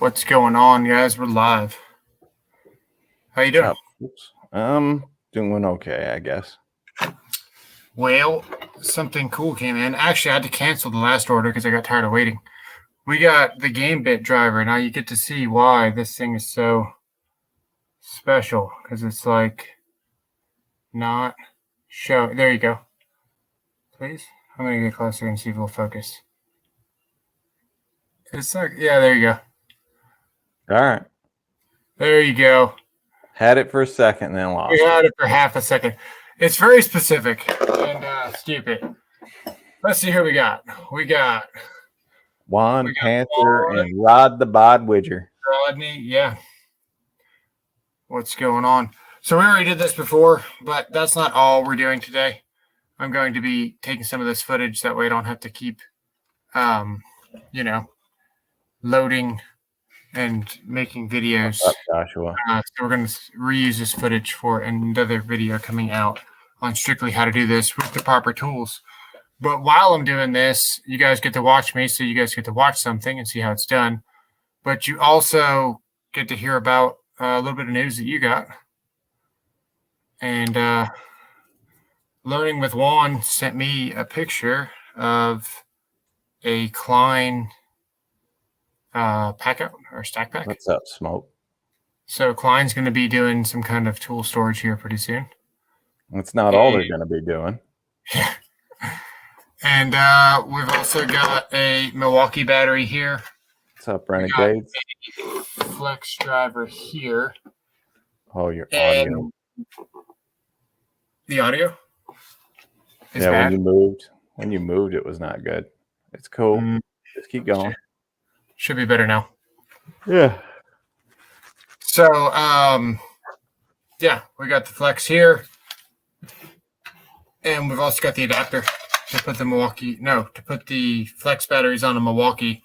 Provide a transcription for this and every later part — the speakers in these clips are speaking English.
What's going on, guys? We're live. How you doing? Doing okay, I guess. Well, something cool came in. Actually, I had to cancel the last order because I got tired of waiting. We got the GameBit driver. Now you get to see why this thing is so special, because it's like not show. There you go. Please. I'm going to get closer and see if it'll focus. It's like, yeah, there you go. All right. There you go. Had it for a second, then lost We had it for half a second. It's very specific and stupid. Let's see who we got. We got Juan Panther and Rod the Bodwidger. Rodney, yeah. What's going on? So we already did this before, but that's not all we're doing today. I'm going to be taking some of this footage. That way I don't have to keep, loading and making videos. What's up, Joshua? So we're going to reuse this footage for another video coming out on strictly how to do this with the proper tools. But while I'm doing this, you guys get to watch me, so you guys get to watch something and see how it's done. But you also get to hear about a little bit of news that you got. And Learning with Juan sent me a picture of a Klein pack out or stack pack. What's up, Smoke? So Klein's going to be doing some kind of tool storage here pretty soon. That's not all they're going to be doing. Yeah. And we've also got a Milwaukee battery here. What's up, Renegades? Flex driver here. Oh, your audio. The audio? Yeah, bad. When you moved, it was not good. It's cool. Just keep going. Should be better now. Yeah. So, yeah, we got the Flex here. And we've also got the adapter to put the Flex batteries on a Milwaukee.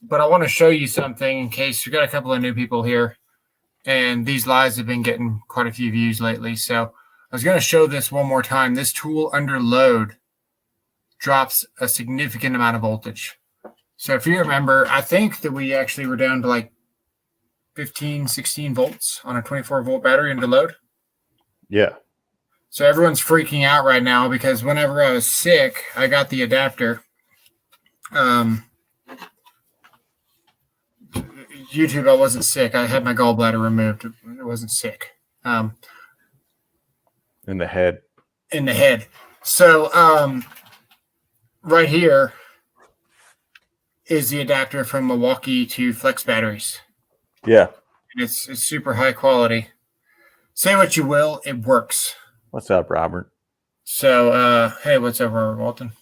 But I want to show you something in case we got a couple of new people here. And these lives have been getting quite a few views lately. So I was going to show this one more time. This tool under load drops a significant amount of voltage. So if you remember, I think that we actually were down to like 15, 16 volts on a 24-volt battery under load. Yeah. So everyone's freaking out right now because whenever I was sick, I got the adapter. YouTube, I wasn't sick. I had my gallbladder removed. I wasn't sick. In the head. In the head. So right here is the adapter from Milwaukee to Flex batteries. Yeah. And it's super high quality. Say what you will, it works. What's up, Robert? So, hey, what's up, Robert Walton?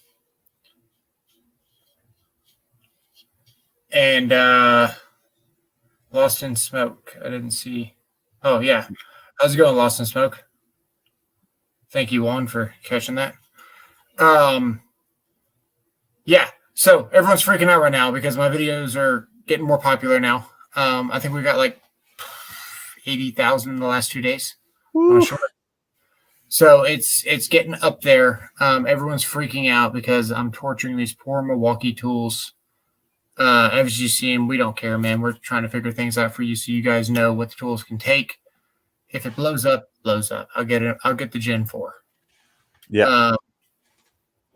And Lost in Smoke. I didn't see. Oh, yeah. How's it going, Lost in Smoke? Thank you, Juan, for catching that. Yeah. So everyone's freaking out right now because my videos are getting more popular now. I think we got like 80,000 in the last 2 days. So it's getting up there. Everyone's freaking out because I'm torturing these poor Milwaukee tools. As you see, we don't care, man. We're trying to figure things out for you so you guys know what the tools can take. If it blows up, blows up. I'll get it. I'll get the Gen 4. Yeah.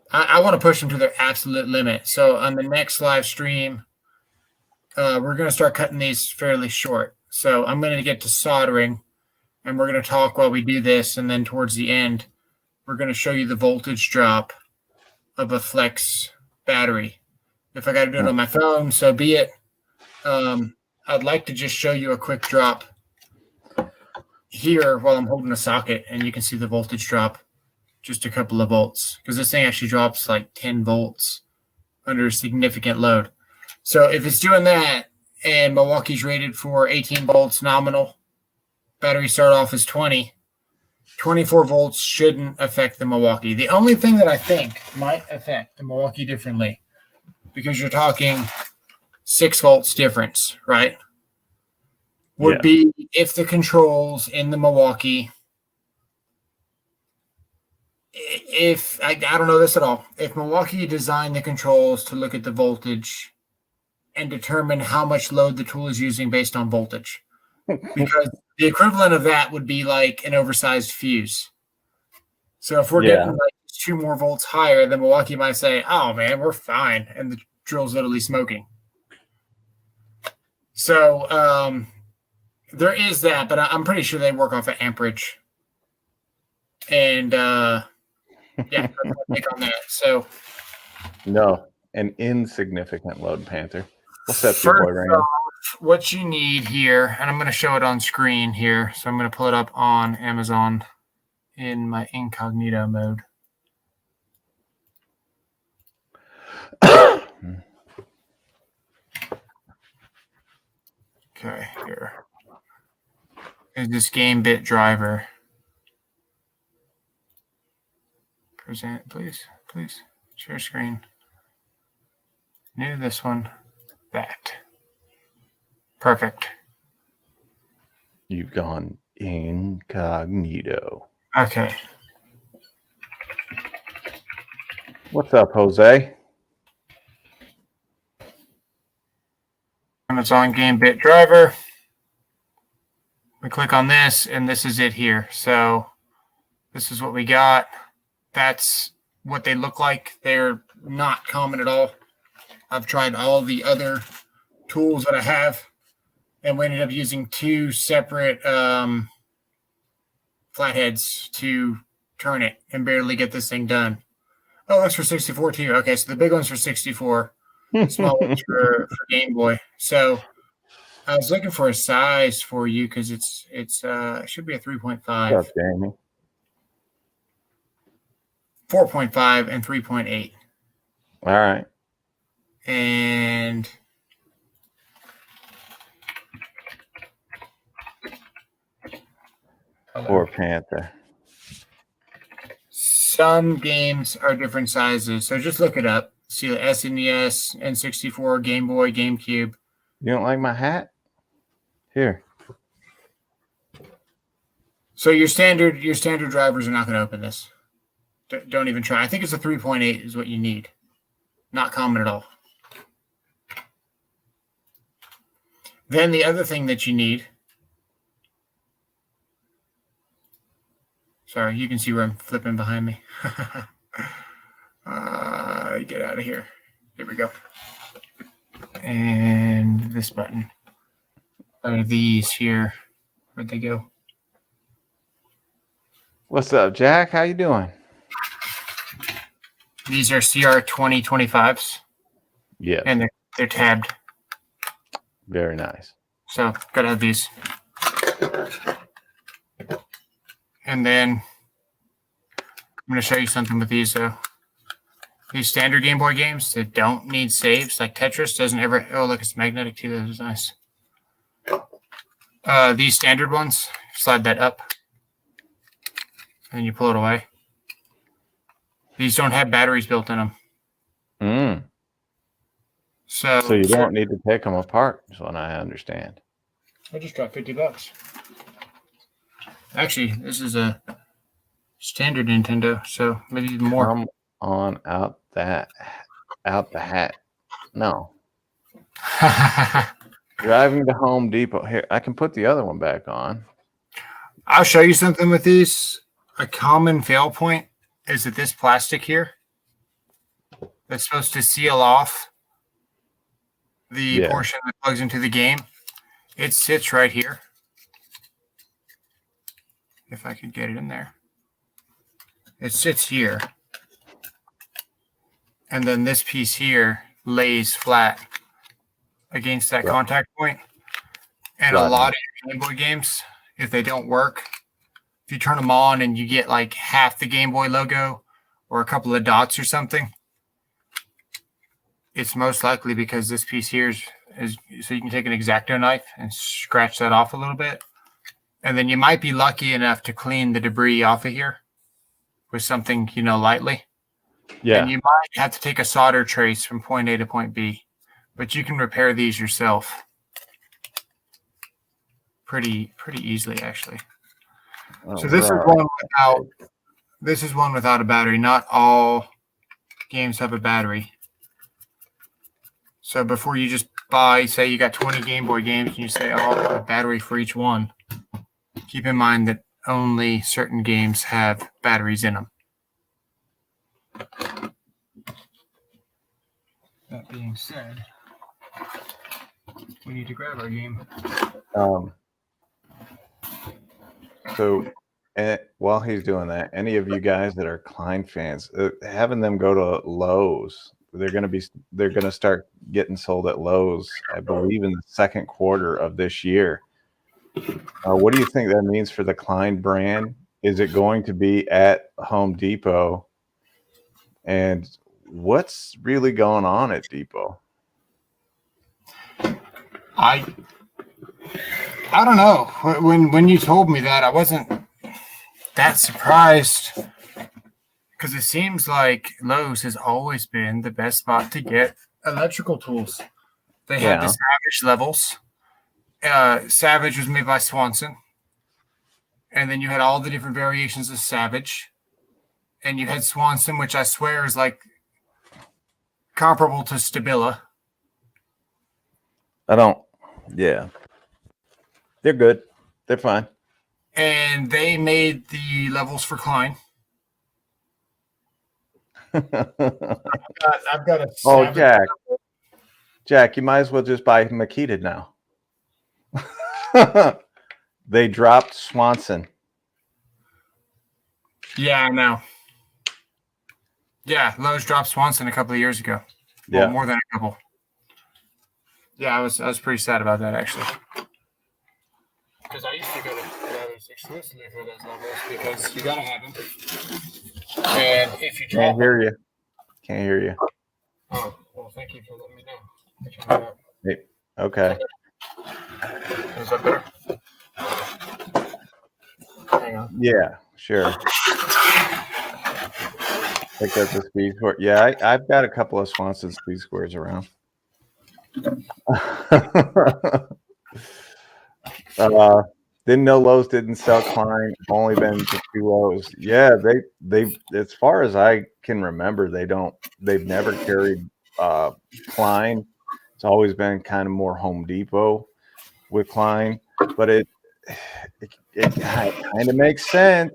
I want to push them to their absolute limit. So on the next live stream, we're going to start cutting these fairly short. So I'm going to get to soldering, and we're going to talk while we do this. And then towards the end, we're going to show you the voltage drop of a Flex battery. If I got to do it on my phone, so be it. I'd like to just show you a quick drop here while I'm holding a socket, and you can see the voltage drop. Just a couple of volts, because this thing actually drops like 10 volts under significant load. So if it's doing that and Milwaukee's rated for 18 volts nominal, battery start off as 20, 24 volts shouldn't affect the Milwaukee. The only thing that I think might affect the Milwaukee differently, because you're talking 6 volts difference, right? Would be if the controls in the Milwaukee, I don't know this at all. If Milwaukee designed the controls to look at the voltage and determine how much load the tool is using based on voltage. Because the equivalent of that would be like an oversized fuse. So if we're getting like 2 more volts higher, then Milwaukee might say, "Oh man, we're fine," and the drill's literally smoking. So there is that, but I'm pretty sure they work off of amperage. And yeah, that's my take on that. So no, an insignificant load, Panther. What's up, your boy Rand? What you need here, and I'm going to show it on screen here. So I'm going to pull it up on Amazon in my incognito mode. Okay, here is this GAMEBOYS driver. Present, please, share screen. New this one, that. Perfect. You've gone incognito. Okay. What's up, Jose? Amazon GAMEBOYS driver. We click on this, and this is it here. So this is what we got. That's what they look like. They're not common at all. I've tried all the other tools that I have, and we ended up using 2 separate flatheads to turn it and barely get this thing done. Oh, that's for 64 too. Okay, so the big one's for 64. Small ones for Game Boy. So I was looking for a size for you because it should be a 3.5. 4.5 and 3.8. All right. And poor Panther. Some games are different sizes, so just look it up. See the SNES, N64, Game Boy, GameCube. You don't like my hat? Here. So your standard drivers are not going to open this. Don't even try. I think it's a 3.8 is what you need. Not common at all. Then the other thing that you need. Sorry, you can see where I'm flipping behind me. Get out of here. Here we go. And this button. These here. Where'd they go? What's up, Jack? How you doing? These are CR2025s. Yeah. And they're tabbed. Very nice. So gotta have these. And then I'm gonna show you something with these though. These standard Game Boy games that don't need saves, like Tetris doesn't ever. Oh, look, it's magnetic too. That is nice. These standard ones, slide that up, and you pull it away. These don't have batteries built in them. So you don't need to take them apart, is what I understand. I just dropped $50. Actually, this is a standard Nintendo, so maybe even more. Come on out the hat. No. Driving to Home Depot. Here, I can put the other one back on. I'll show you something with these. A common fail point is that this plastic here that's supposed to seal off the portion that plugs into the game. It sits right here. If I could get it in there. It sits here. And then this piece here lays flat against that contact point. And a lot of your Game Boy games, if they don't work, if you turn them on and you get like half the Game Boy logo or a couple of dots or something, it's most likely because this piece here is so you can take an X-Acto knife and scratch that off a little bit. And then you might be lucky enough to clean the debris off of here with something, lightly. Yeah. And you might have to take a solder trace from point A to point B, but you can repair these yourself pretty easily, actually. So this is one without a battery. Not all games have a battery. So before you just buy, say you got 20 Game Boy games, and you say, oh, I'll have a battery for each one, keep in mind that only certain games have batteries in them. That being said, we need to grab our game. So while he's doing that, any of you guys that are Klein fans, having them go to Lowe's, they're going to start getting sold at Lowe's, I believe, in the second quarter of this year. What do you think that means for the Klein brand? Is it going to be at Home Depot? And what's really going on at Depot? I don't know. When you told me that, I wasn't that surprised, because it seems like Lowe's has always been the best spot to get electrical tools. They had the Savage levels. Savage was made by Swanson. And then you had all the different variations of Savage. And you had Swanson, which I swear is like comparable to Stabila. Yeah. They're good. They're fine. And they made the levels for Klein. I've got a Savage. Jack, you might as well just buy Makita now. They dropped Swanson. Yeah, I know. Yeah, Lowe's dropped Swanson a couple of years ago. Well, yeah, more than a couple. Yeah, I was pretty sad about that, actually. Because I used to go to Lowe's exclusively for those levels, because you gotta have them. And if you drop Can't hear you. Oh, well, thank you for letting me know. Hey, okay. Is that better? Hang on. Yeah, sure. Pick up the speed square. Yeah, I've got a couple of Swanson speed squares around. Didn't know Lowe's didn't sell Klein. Only been to 2 Lowe's. Yeah, they as far as I can remember, they've never carried Klein. It's always been kind of more Home Depot with Klein, but it kind of makes sense.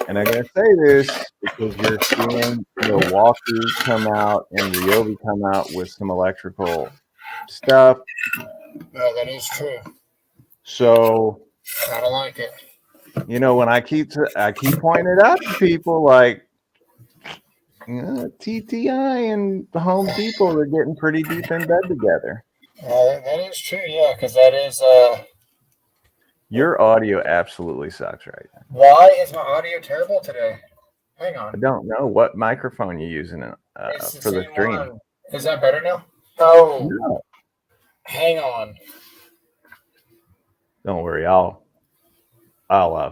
And I'm going to say this because you're seeing Milwaukee come out and Ryobi come out with some electrical stuff. Yeah, that is true. So I don't like it. When I keep pointing it out to people, like TTI and Home Depot are getting pretty deep in bed together. That is true, yeah, because that is. Your audio absolutely sucks right now. Why is my audio terrible today? Hang on. I don't know what microphone you're using for the stream. One. Is that better now? Oh, no. Hang on. Don't worry, I'll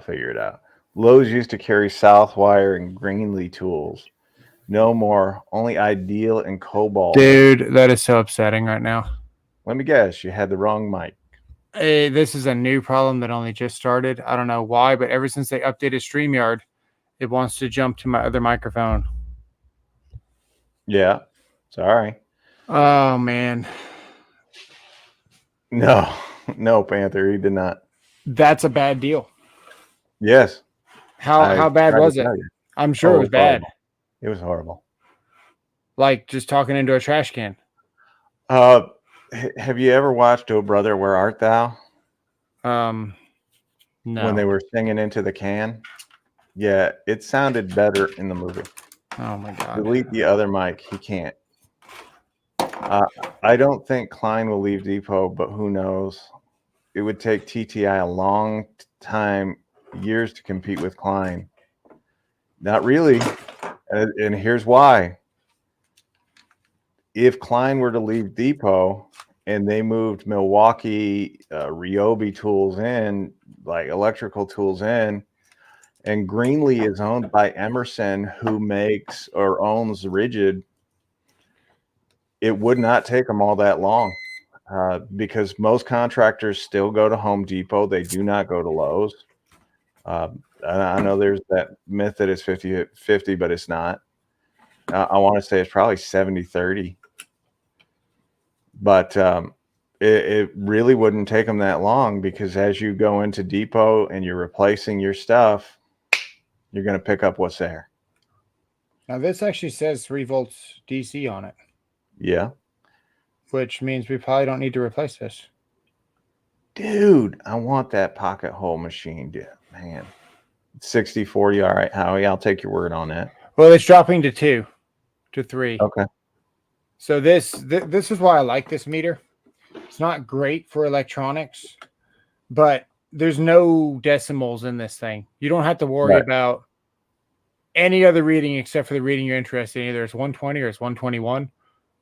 figure it out. Lowe's used to carry Southwire and Greenlee tools. No more. Only Ideal and Cobalt. Dude, that is so upsetting right now. Let me guess. You had the wrong mic. Hey, this is a new problem that only just started. I don't know why, but ever since they updated StreamYard, it wants to jump to my other microphone. Yeah. Sorry. Oh, man. No, Panther. He did not. That's a bad deal. Yes. How bad was it? I'm sure it was bad. It was horrible. Like just talking into a trash can. Have you ever watched Oh Brother, Where Art Thou? No. When they were singing into the can? Yeah, it sounded better in the movie. Oh my God. Delete the other mic. He can't. I don't think Klein will leave Depot, but who knows? It would take TTI a long time, years to compete with Klein. Not really. And here's why. If Klein were to leave Depot and they moved Milwaukee Ryobi tools in, like electrical tools in, and Greenlee is owned by Emerson, who makes or owns Rigid, it would not take them all that long because most contractors still go to Home Depot. They do not go to Lowe's. I know there's that myth that it's 50-50, but it's not. I want to say it's probably 70-30. But it really wouldn't take them that long, because as you go into depot and you're replacing your stuff, you're going to pick up what's there. Now this actually says 3 volts DC on it. Yeah. Which means we probably don't need to replace this. Dude, I want that pocket hole machine, dude. Man. 60/40. All right, Howie, I'll take your word on that. Well, it's dropping to 2 to 3. Okay. So this is why I like this meter. It's not great for electronics, but there's no decimals in this thing. You don't have to worry about any other reading except for the reading you're interested in. Either it's 120 or it's 121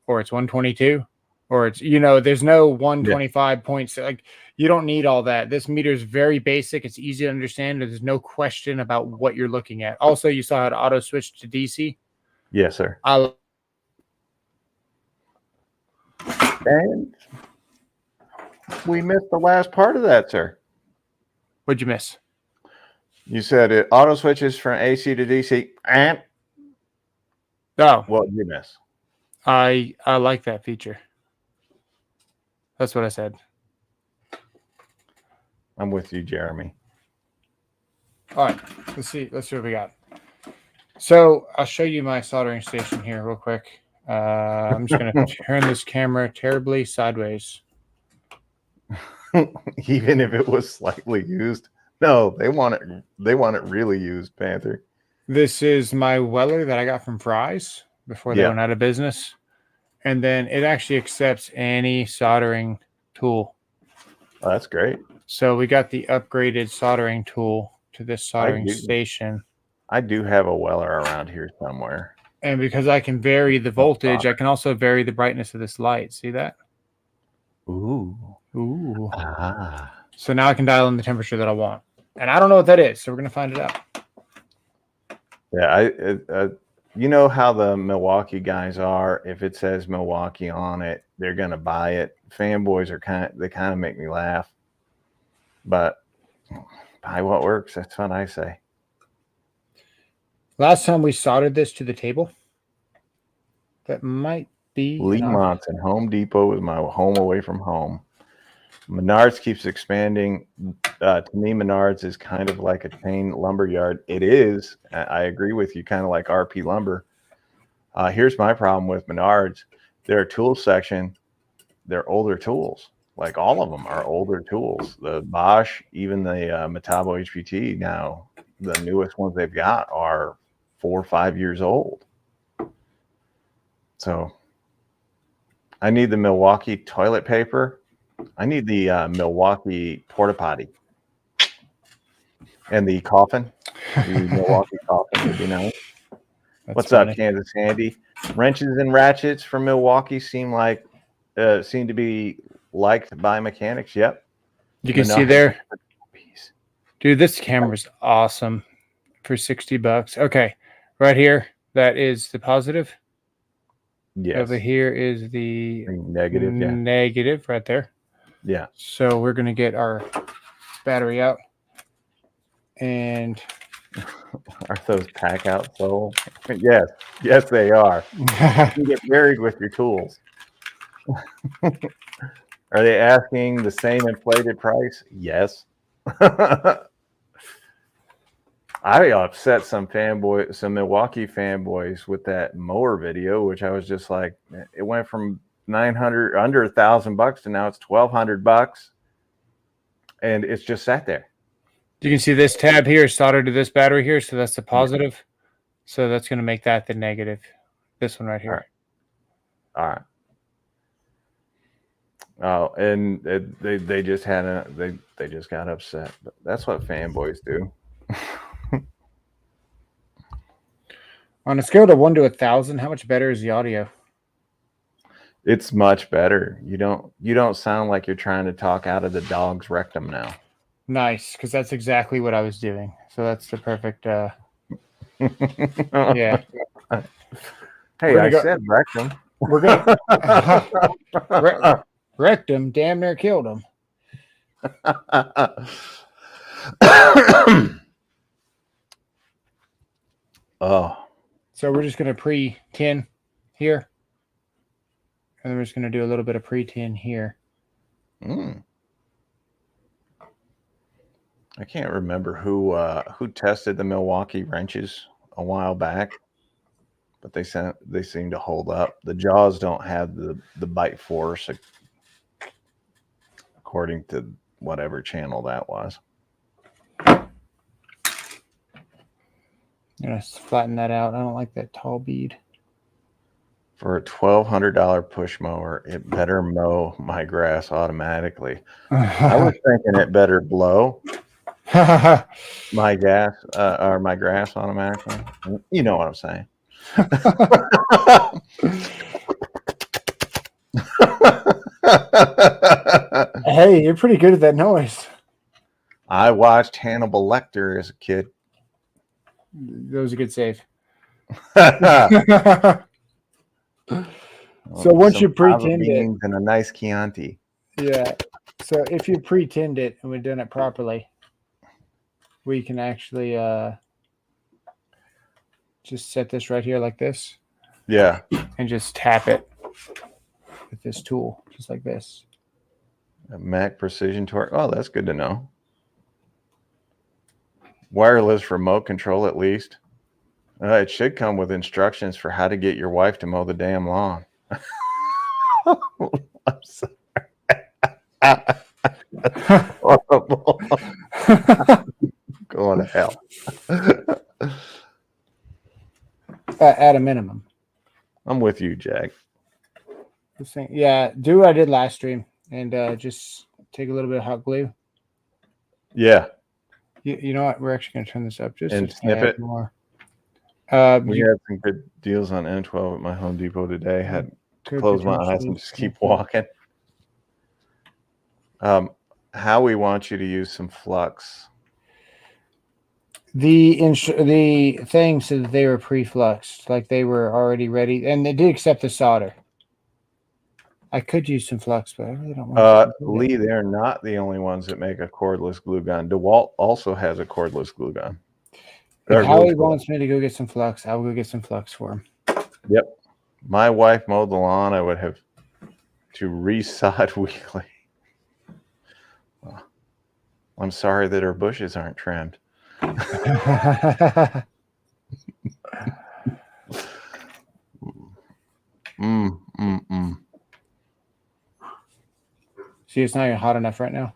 or it's 122 or it's, there's no 125 points. Like, you don't need all that. This meter is very basic. It's easy to understand. There's no question about what you're looking at. Also, you saw how to auto switch to DC. Yes, sir. And we missed the last part of that, sir. What'd you miss? You said it auto switches from AC to DC. And what did you miss? I like that feature. That's what I said. I'm with you, Jeremy. All right, let's see what we got. So I'll show you my soldering station here real quick. I'm just going to turn this camera terribly sideways. Even if it was slightly used. No, they want it really used, Panther. This is my Weller that I got from Fry's before they went out of business. And then it actually accepts any soldering tool. Oh, that's great. So we got the upgraded soldering tool to this soldering station. I do have a Weller around here somewhere. And because I can vary the voltage, I can also vary the brightness of this light. See that? Ooh. Ooh. Ah. So now I can dial in the temperature that I want. And I don't know what that is, so we're going to find it out. Yeah, you know how the Milwaukee guys are. If it says Milwaukee on it, they're going to buy it. Fanboys are kind of make me laugh. But buy what works. That's what I say. Last time we soldered this to the table, that might be Lemont's and Home Depot is my home away from home. Menards keeps expanding. To me, Menards is kind of like a chain lumber yard. It is. I agree with you, kind of like RP Lumber. Here's my problem with Menards. Their tool section, they're older tools. Like, all of them are older tools. The Bosch, even the Metabo HPT now, the newest ones they've got are 4 or 5 years old. So I need the Milwaukee toilet paper. I need the Milwaukee porta potty and the coffin. The Milwaukee coffin would be nice. What's funny. Up, Kansas Handy? Wrenches and ratchets from Milwaukee seem to be liked by mechanics. Yep. You can see there. Dude, this camera's awesome for $60. Okay. Right here, that is the positive. Yes. Over here is the negative. Yeah. Negative right there. Yeah. So we're going to get our battery out. And are those pack out full? Yes. Yes, they are. You can get buried with your tools. Are they asking the same inflated price? Yes. I upset some Milwaukee fanboys with that mower video, which I was just like, it went from $900 under $1,000 to now it's $1,200, and it's just sat there. You can see this tab here is soldered to this battery here, so that's the positive. So that's going to make that the negative. This one right here. All right. Oh, and they just they just got upset. But that's what fanboys do. On a scale of 1 to 1,000, how much better is the audio? It's much better. You don't sound like you're trying to talk out of the dog's rectum now. Nice, because that's exactly what I was doing. So that's the perfect. Yeah. Hey, I said rectum. We're gonna rectum. Damn near killed him. Oh. So we're just gonna pre-tin here. and then we're just going to do a little bit of pre-tin here. I can't remember who tested the Milwaukee wrenches a while back, but they seem to hold up. The jaws don't have the bite force, according to whatever channel that was. I'm going to flatten that out. I don't like that tall bead. For a $1,200 push mower, it better mow my grass automatically. I was thinking it better blow my gas or my grass automatically. You know what I'm saying. Hey, you're pretty good at that noise. I watched Hannibal Lecter as a kid. That was a good save. So So once you pre-tinned it, and a nice Chianti. yeah. So if you pre-tinned it and we've done it properly, we can actually just set this right here like this. Yeah. And just tap it with this tool, just like this. A Mac Precision Torque. Oh, that's good to know. Wireless remote control at least. It should come with instructions for how to get your wife to mow the damn lawn. I'm sorry. Horrible. Going to hell. At a minimum. I'm with you, Jack. Yeah, do what I did last stream and just take a little bit of hot glue. Yeah. You know what? We're actually going to turn this up just And to snip it. more. We had some good deals on N12 at my Home Depot today. Had to close my eyes and just keep walking. How we want you to use some flux. The thing said that they were pre-fluxed, like they were already ready, and they did accept the solder. I could use some flux, but I really don't want to. Lee, they're not the only ones that make a cordless glue gun. DeWalt also has a cordless glue gun. If Howie wants me to go get some flux, I will go get some flux for him. Yep. My wife mowed the lawn. I would have to resod weekly. I'm sorry that her bushes aren't trimmed. See, it's not even hot enough right now.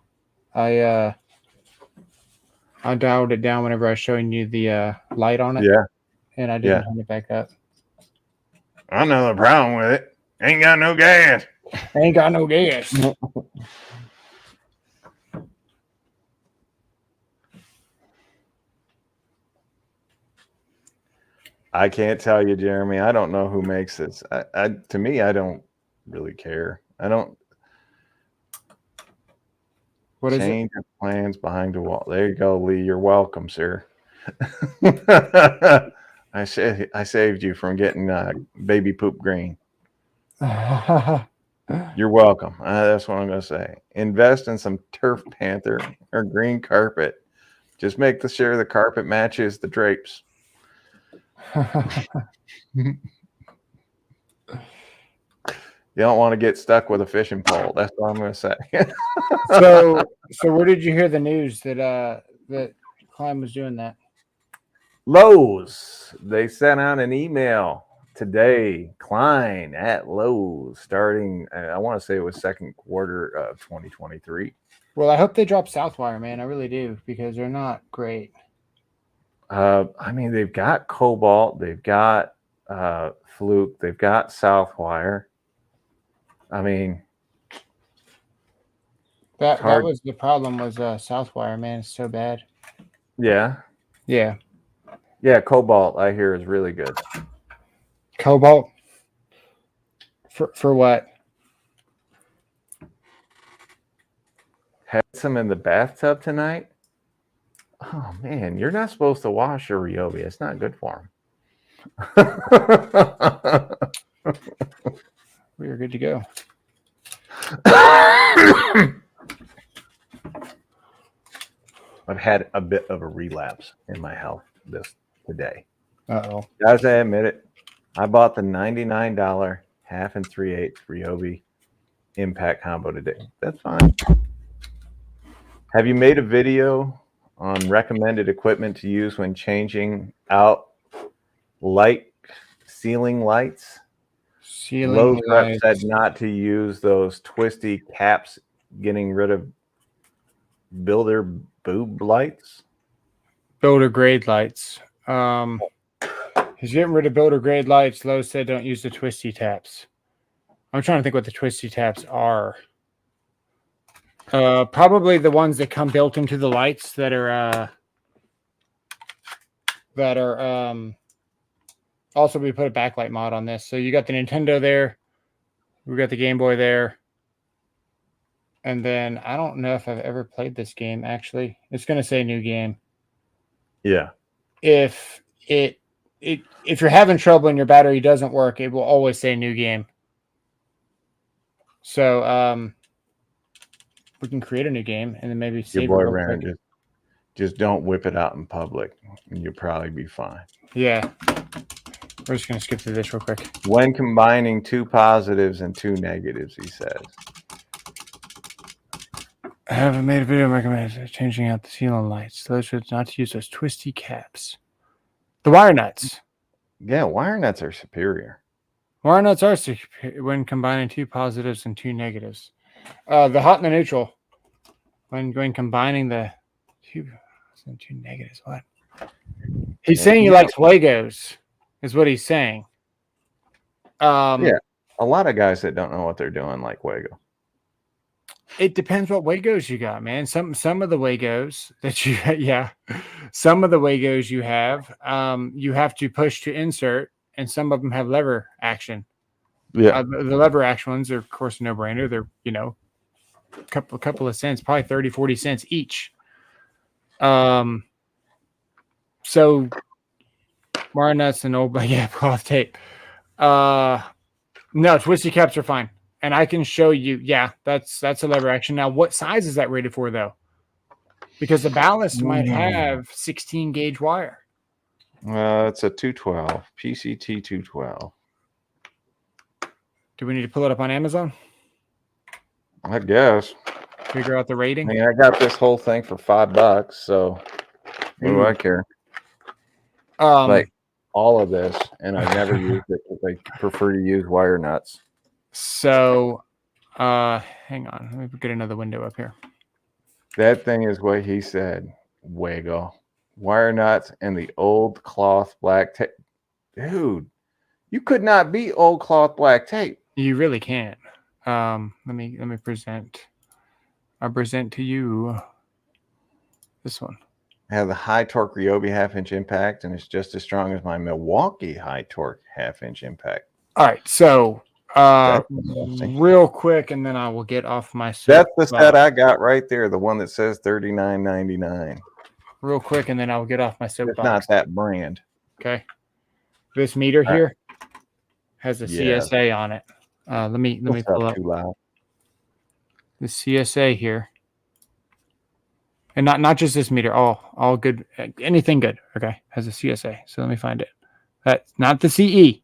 I dialed it down whenever I was showing you the light on it. Yeah. And I didn't turn it back up. I know the problem with it. Ain't got no gas. Ain't got no gas. I can't tell you, Jeremy. I don't know who makes this. To me, I don't really care. I don't. What is change it? your plans behind the wall. There you go, Lee. You're welcome, sir. I saved you from getting baby poop green. You're welcome. That's what I'm going to say. Invest in some Turf Panther or green carpet. Just make sure the carpet matches the drapes. You don't want to get stuck with a fishing pole. That's what I'm going to say. So where did you hear the news that that Klein was doing that? Lowe's. They sent out an email today. Klein at Lowe's, starting. I want to say it was second quarter of 2023. Well, I hope they drop Southwire, man. I really do, because they're not great. I mean, they've got Cobalt, they've got Fluke, they've got Southwire. I mean, that was the problem. Was Southwire, man? It's so bad. Yeah. Cobalt, I hear, is really good. Cobalt for what? Had some in the bathtub tonight. Oh man, you're not supposed to wash your Ryobi. It's not good for them. We are good to go. I've had a bit of a relapse in my health today. Uh-oh. As I admit it, I bought the $99 1/2 and 3/8 Ryobi impact combo today. That's fine. Have you made a video on recommended equipment to use when changing out ceiling lights? Lowe's rep said not to use those twisty caps, getting rid of builder boob lights. Builder grade lights. He's getting rid of builder grade lights. Lowe's said don't use the twisty taps. I'm trying to think what the twisty taps are. Probably the ones that come built into the lights that are also we put a backlight mod on this. So you got the Nintendo there, we got the Game Boy there, and then I don't know if I've ever played this game actually. It's gonna say new game. Yeah. If you're having trouble and your battery doesn't work, it will always say new game. So we can create a new game and then maybe save your boy it real ran quick. just don't whip it out in public and you'll probably be fine. Yeah. We're just going to skip through this real quick. When combining 2 positives and 2 negatives, he says. I haven't made a video recommending changing out the ceiling lights. Those should not use those twisty caps. The wire nuts. Yeah, wire nuts are superior. Wire nuts are superior when combining 2 positives and 2 negatives. The hot and the neutral. When combining the 2 and 2 negatives. What? He's saying he likes Legos, is what he's saying. Yeah, a lot of guys that don't know what they're doing like Wago. It depends what Wagos you got, man. Some of the Wagos that you some of the Wagos you have to push to insert, and some of them have lever action. Yeah, the lever action ones are of course no brainer. They're a couple of cents, probably 30, 40 cents each. So wire nuts and old cloth tape. No, twisty caps are fine. And I can show you, that's a lever action. Now, what size is that rated for, though? Because the ballast might have 16 gauge wire. It's a 212, PCT 212. Do we need to pull it up on Amazon? I guess. Figure out the rating? I mean, I got this whole thing for $5, so what do I care? Like all of this, and I never used it because I prefer to use wire nuts. So, hang on. Let me get another window up here. That thing is what he said. Wago. Wire nuts and the old cloth black tape. Dude, you could not beat old cloth black tape. You really can't. Let me present. I present to you this one. I have the high torque Ryobi 1/2-inch impact, and it's just as strong as my Milwaukee high torque 1/2-inch impact. All right, so real quick, and then I will get off my set. That's the set I got right there, the one that says $39.99. Real quick, and then I'll get off my soapbox. It's not that brand. Okay. This meter here has a CSA on it. Let me pull up too loud. the CSA here. And not just this meter, all good, anything good, okay, has a CSA. So let me find it. That's not the CE.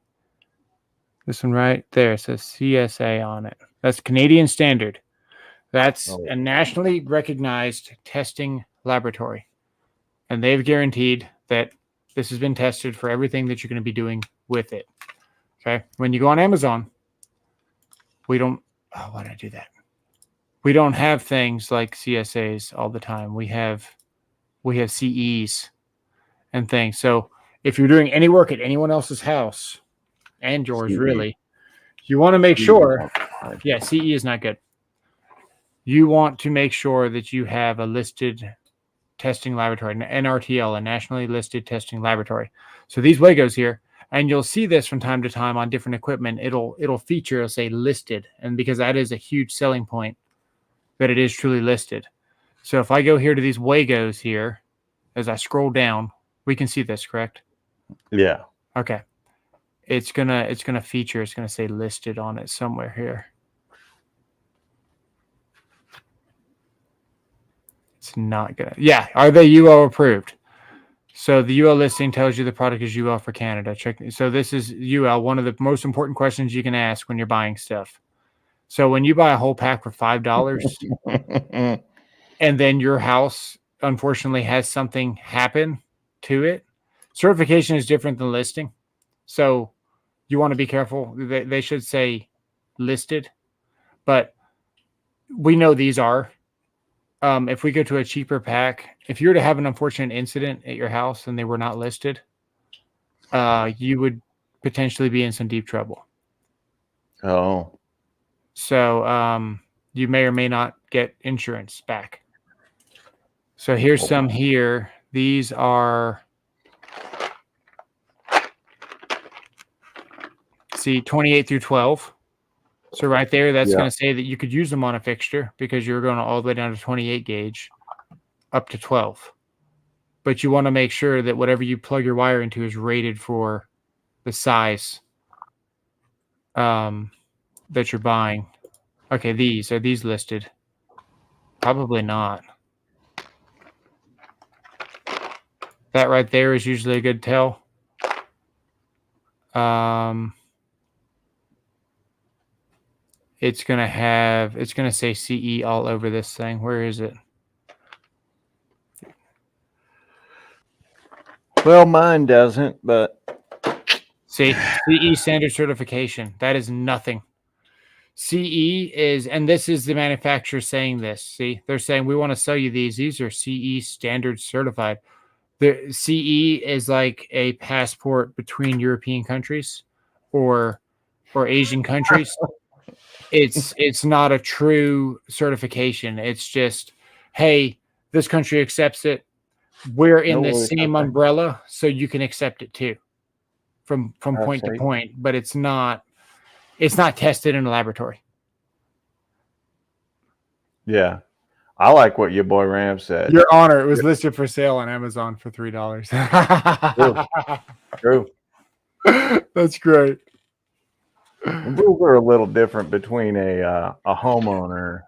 This one right there says CSA on it. That's Canadian standard. That's a nationally recognized testing laboratory. And they've guaranteed that this has been tested for everything that you're going to be doing with it. Okay. When you go on Amazon, we don't, why did I do that? We don't have things like CSAs all the time. We have CEs and things. So if you're doing any work at anyone else's house and yours, really, you want to make sure. Yeah, CE is not good. You want to make sure that you have a listed testing laboratory, an NRTL, a nationally listed testing laboratory. So these Wagos here, and you'll see this from time to time on different equipment. It'll feature, it'll say listed, and because that is a huge selling point, that it is truly listed. So if I go here to these Wagos here, as I scroll down, we can see this, correct? Yeah. Okay. It's gonna feature, it's gonna say listed on it somewhere here. It's not gonna, yeah, are they UL approved? So the UL listing tells you the product is UL for Canada. Check. So this is UL, one of the most important questions you can ask when you're buying stuff. So when you buy a whole pack for $5 and then your house unfortunately has something happen to it, certification is different than listing. So you want to be careful. They should say listed, but we know these are. If we go to a cheaper pack, if you were to have an unfortunate incident at your house and they were not listed, you would potentially be in some deep trouble. Oh. So you may or may not get insurance back. So here's some here. These are, see, 28 through 12. So right there, that's going to say that you could use them on a fixture because you're going all the way down to 28 gauge up to 12. But you want to make sure that whatever you plug your wire into is rated for the size that you're buying. Okay, are these listed? Probably not. That right there is usually a good tell. It's going to say CE all over this thing. Where is it? Well, mine doesn't, but see, CE standard certification. That is nothing. CE is, and this is the manufacturer saying this. See, they're saying we want to sell you these. These are CE standard certified. The CE is like a passport between European countries or Asian countries. It's not a true certification. It's just, hey, this country accepts it. We're in the same umbrella, so you can accept it too, from point to point. But it's not tested in a laboratory. Yeah, I like what your boy Ram said. Your Honor, it was listed for sale on Amazon for $3. True. That's great. Rules are a little different between a homeowner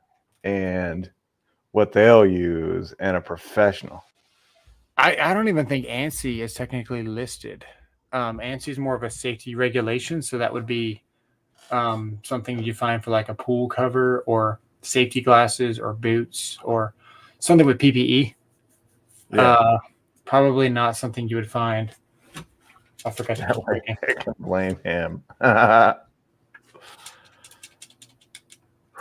and what they'll use and a professional. I don't even think ANSI is technically listed. ANSI is more of a safety regulation, so that would be something you find for like a pool cover or safety glasses or boots or something with PPE. Yeah. Probably not something you would find. I forgot to blame him.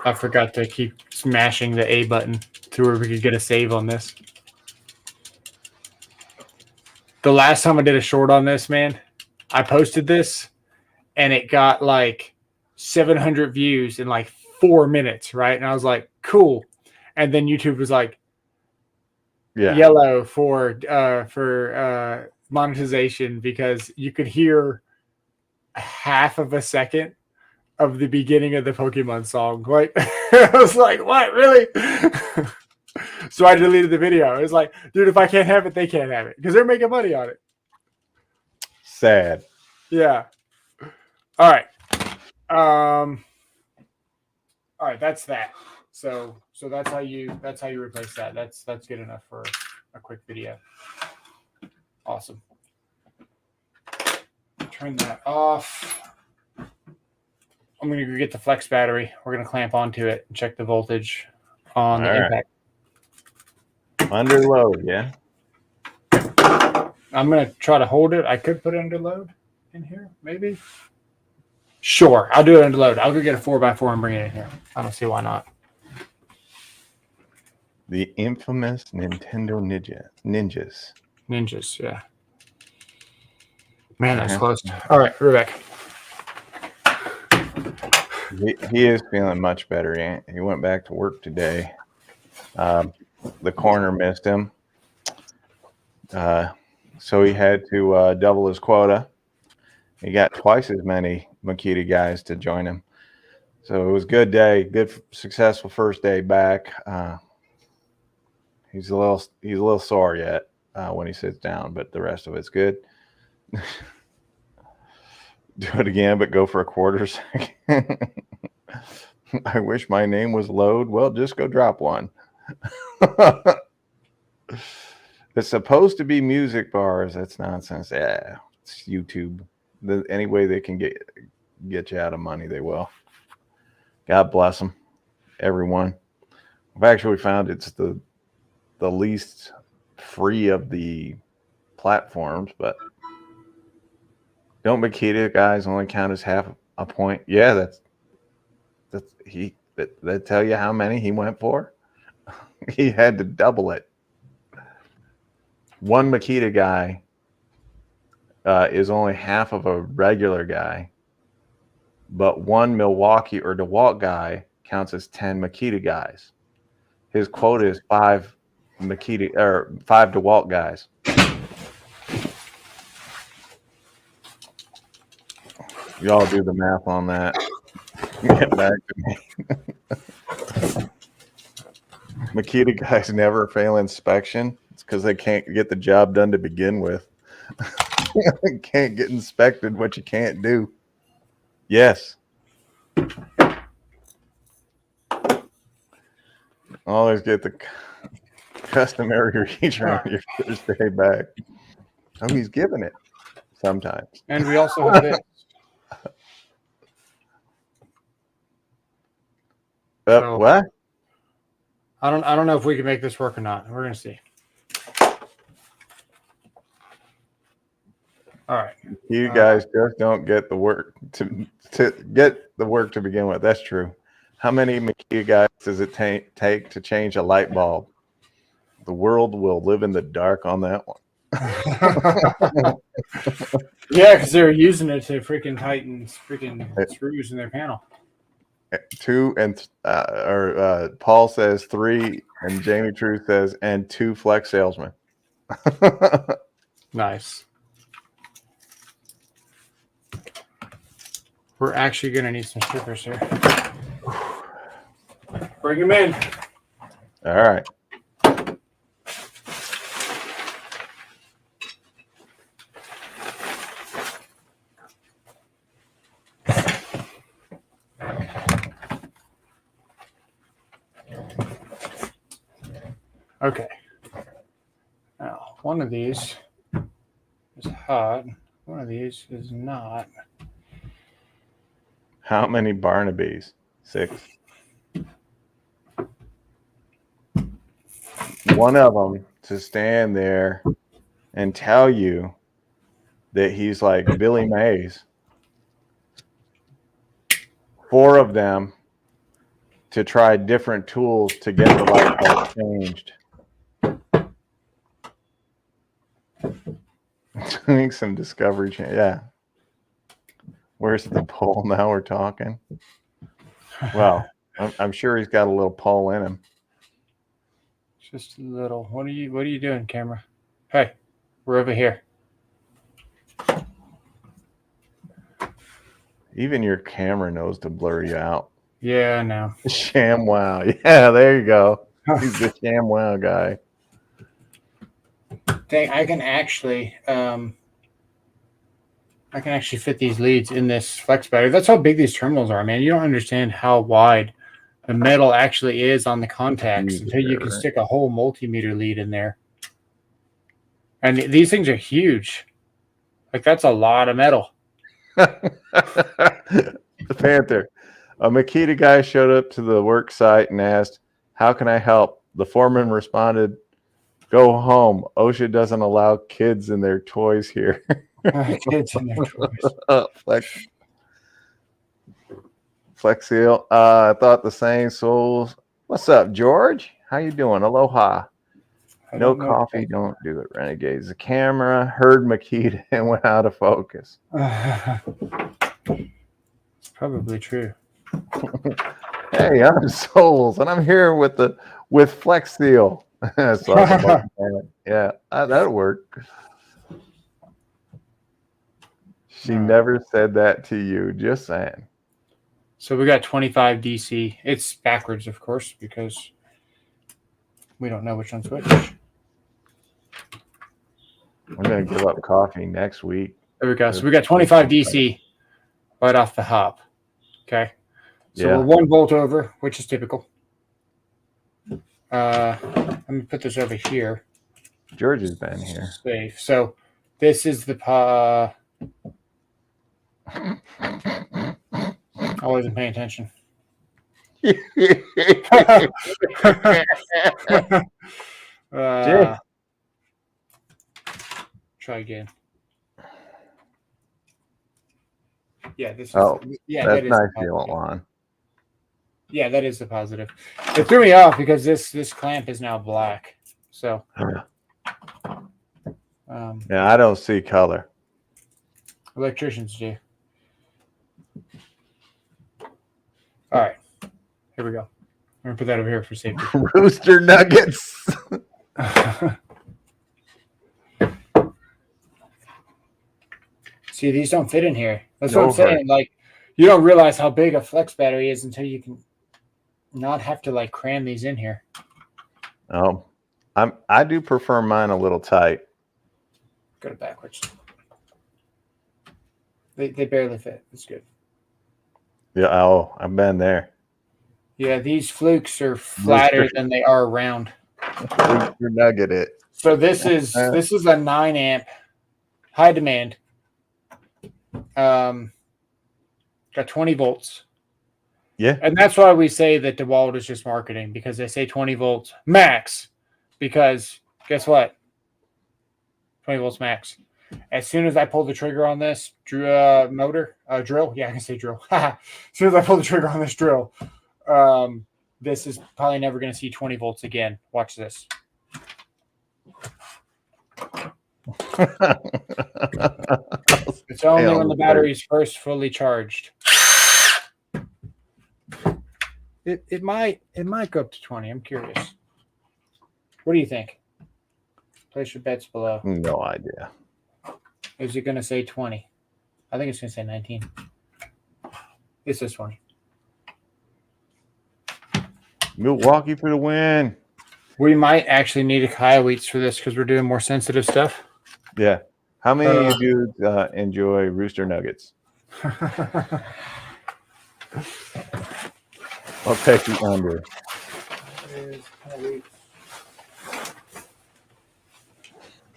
I forgot to keep smashing the A button to where we could get a save on this. The last time I did a short on this, man, I posted this and it got like 700 views in like 4 minutes, right? And I was like, cool. And then YouTube was like, yellow for monetization because you could hear half of a second of the beginning of the Pokemon song. Like, I was like, what, really? So I deleted the video. It was like, dude, if I can't have it, they can't have it because they're making money on it. Sad. Yeah. All right. All right, that's that. So that's how you replace that. That's good enough for a quick video. Awesome. Turn that off. I'm going to go get the flex battery. We're going to clamp onto it and check the voltage on the impact. Under load, yeah. I'm going to try to hold it. I could put it under load in here, maybe. Sure, I'll do it under load. I'll go get a 4x4 and bring it in here. I don't see why not. The infamous Nintendo Ninjas. Ninjas, yeah. Man, that's close. All right, we're back. He is feeling much better. He went back to work today. The corner missed him. So he had to double his quota. He got twice as many Makita guys to join him. So it was a good day, good successful first day back. He's a little sore yet when he sits down, but the rest of it's good. Do it again, but go for a quarter second. I wish my name was Load. Well, just go drop one. It's supposed to be music bars. That's nonsense. Yeah, it's YouTube. Any way they can get you out of money, they will. God bless them, everyone. I've actually found it's the least free of the platforms, but don't Makita guys only count as half a point? Yeah, that tell you how many he went for. He had to double it. One Makita guy is only half of a regular guy, but one Milwaukee or DeWalt guy counts as 10 Makita guys. His quota is 5 Makita or 5 DeWalt guys. Y'all do the math on that. Get back to me. Makita guys never fail inspection. It's because they can't get the job done to begin with. Can't get inspected what you can't do. Yes. Always get the customary return on your first day back. Oh, he's giving it sometimes. And we also have this. So, what? I don't know if we can make this work or not. We're gonna see. All right. You guys just don't get the work to get the work to begin with. That's true. How many Makita guys does it take to change a light bulb? The world will live in the dark on that one. Yeah, because they're using it to freaking tighten freaking screws in their panel. 2 and Paul says 3, and Jamie Truth says and 2 flex salesmen. Nice. We're actually gonna need some stickers here. Bring them in. All right. Okay. Now, one of these is hot. One of these is not. How many Barnabys? 6. One of them to stand there and tell you that he's like Billy Mays. 4 of them to try different tools to get the light bulb changed. Doing some discovery change. Yeah. Where's the pole? Now we're talking. Well, I'm sure he's got a little pole in him. Just a little. What are you doing, camera? Hey, we're over here. Even your camera knows to blur you out. Yeah, I know. Sham wow. Yeah, there you go. He's the sham wow guy. Dang, I can actually fit these leads in this flex battery. That's how big these terminals are, man. You don't understand how wide the metal actually is on the contacts until you can stick a whole multimeter lead in there. And these things are huge. Like, that's a lot of metal. The Panther. A Makita guy showed up to the work site and asked, "How can I help?" The foreman responded, "Go home. OSHA doesn't allow kids and their toys here." Kids and their toys. Flex Seal. I thought the same. Souls. What's up, George? How you doing? Aloha. No coffee, don't do it. Renegades. The camera heard Makita and went out of focus. It's probably true. Hey, I'm Souls, and I'm here with Flex Seal. Yeah, that'll work. She never said that to you. Just saying. So we got 25 DC. It's backwards, of course, because we don't know which one's which. I'm going to give up coffee next week. There we go. So we got 25 DC right off the hop. Okay. So Yeah. we're 1 volt over, which is typical. Let me put this over here. George has been here. Safe. So this is the I wasn't paying attention. Try again. Yeah, this is that's that is nice you don't want. Yeah, that is the positive. It threw me off because this clamp is now black. So yeah, I don't see color. Electricians do. All right. Here we go. I'm gonna put that over here for safety. Rooster nuggets. See, these don't fit in here. That's what I'm saying. Like, you don't realize how big a flex battery is until you can not have to like cram these in here. Oh, I do prefer mine a little tight. Go to backwards. They barely fit. It's good. Yeah. Oh, I've been there. Yeah, these flukes are flatter than they are round. Rooster nugget it. So this is a 9 amp high demand. Got 20 volts. Yeah. And that's why we say that DeWalt is just marketing, because they say 20 volts max. Because guess what? 20 volts max. As soon as I pull the trigger on this drill. Yeah, I can say drill. As soon as I pull the trigger on this drill, this is probably never going to see 20 volts again. Watch this. It's only when the battery is first fully charged. It might go up to 20. I'm curious. What do you think? Place your bets below. No idea. Is it going to say 20? I think it's going to say 19. It says 20. Milwaukee for the win. We might actually need a Kiowates for this because we're doing more sensitive stuff. Yeah. How many of you dudes enjoy Rooster Nuggets? I'll take you under.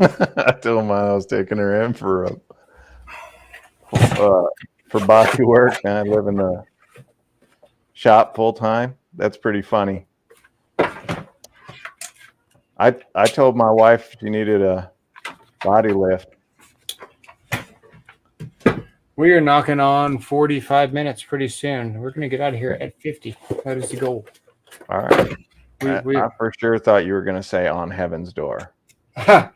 I told mine I was taking her in for body work, and I live in the shop full time. That's pretty funny. I told my wife she needed a body lift. We are knocking on 45 minutes pretty soon. We're going to get out of here at 50. That is the goal. All right. I for sure thought you were going to say on heaven's door. Hang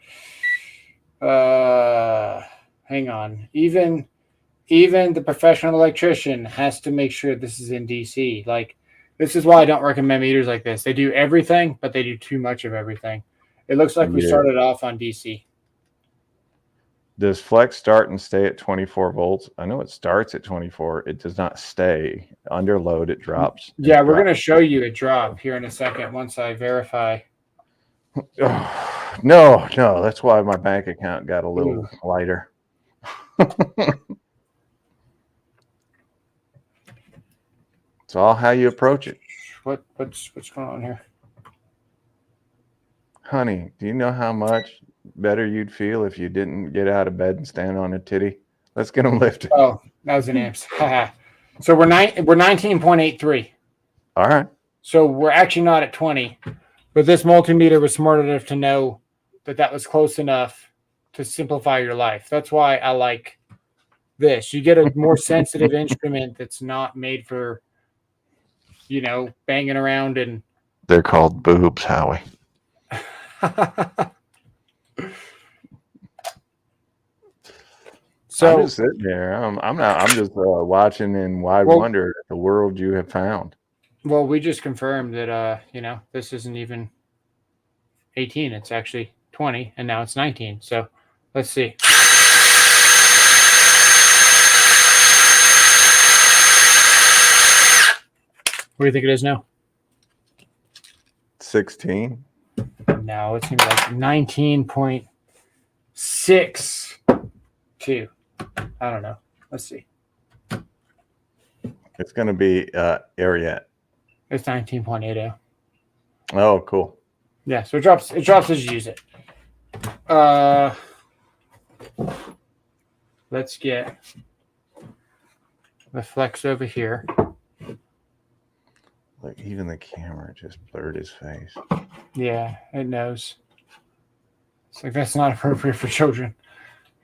on. Even the professional electrician has to make sure this is in DC. Like, this is why I don't recommend meters like this. They do everything, but they do too much of everything. It looks like we started off on DC. Does flex start and stay at 24 volts? I know it starts at 24. It does not stay. Under load, it drops. Yeah, we're going to show you a drop here in a second once I verify. No. That's why my bank account got a little lighter. It's all how you approach it. What's going on here? Honey, do you know how much better you'd feel if you didn't get out of bed and stand on a titty? Let's get them lifted. Oh, that was an amps. So we're 19.83. All right. So we're actually not at 20, but this multimeter was smart enough to know that was close enough to simplify your life. That's why I like this. You get a more sensitive instrument that's not made for, banging around and. They're called boobs, Howie. So I'm just sitting there. I'm just watching in wide wonder at the world you have found. Well, we just confirmed that this isn't even 18. It's actually 20, and now it's 19. So let's see. What do you think it is now? 16. No, it's gonna be like 19.62. I don't know. Let's see. It's gonna be Ariat. It's 19.80. Oh, cool. Yeah, so it drops as you use it. Let's get the flex over here. Like even the camera just blurred his face. Yeah, it knows. It's like that's not appropriate for children.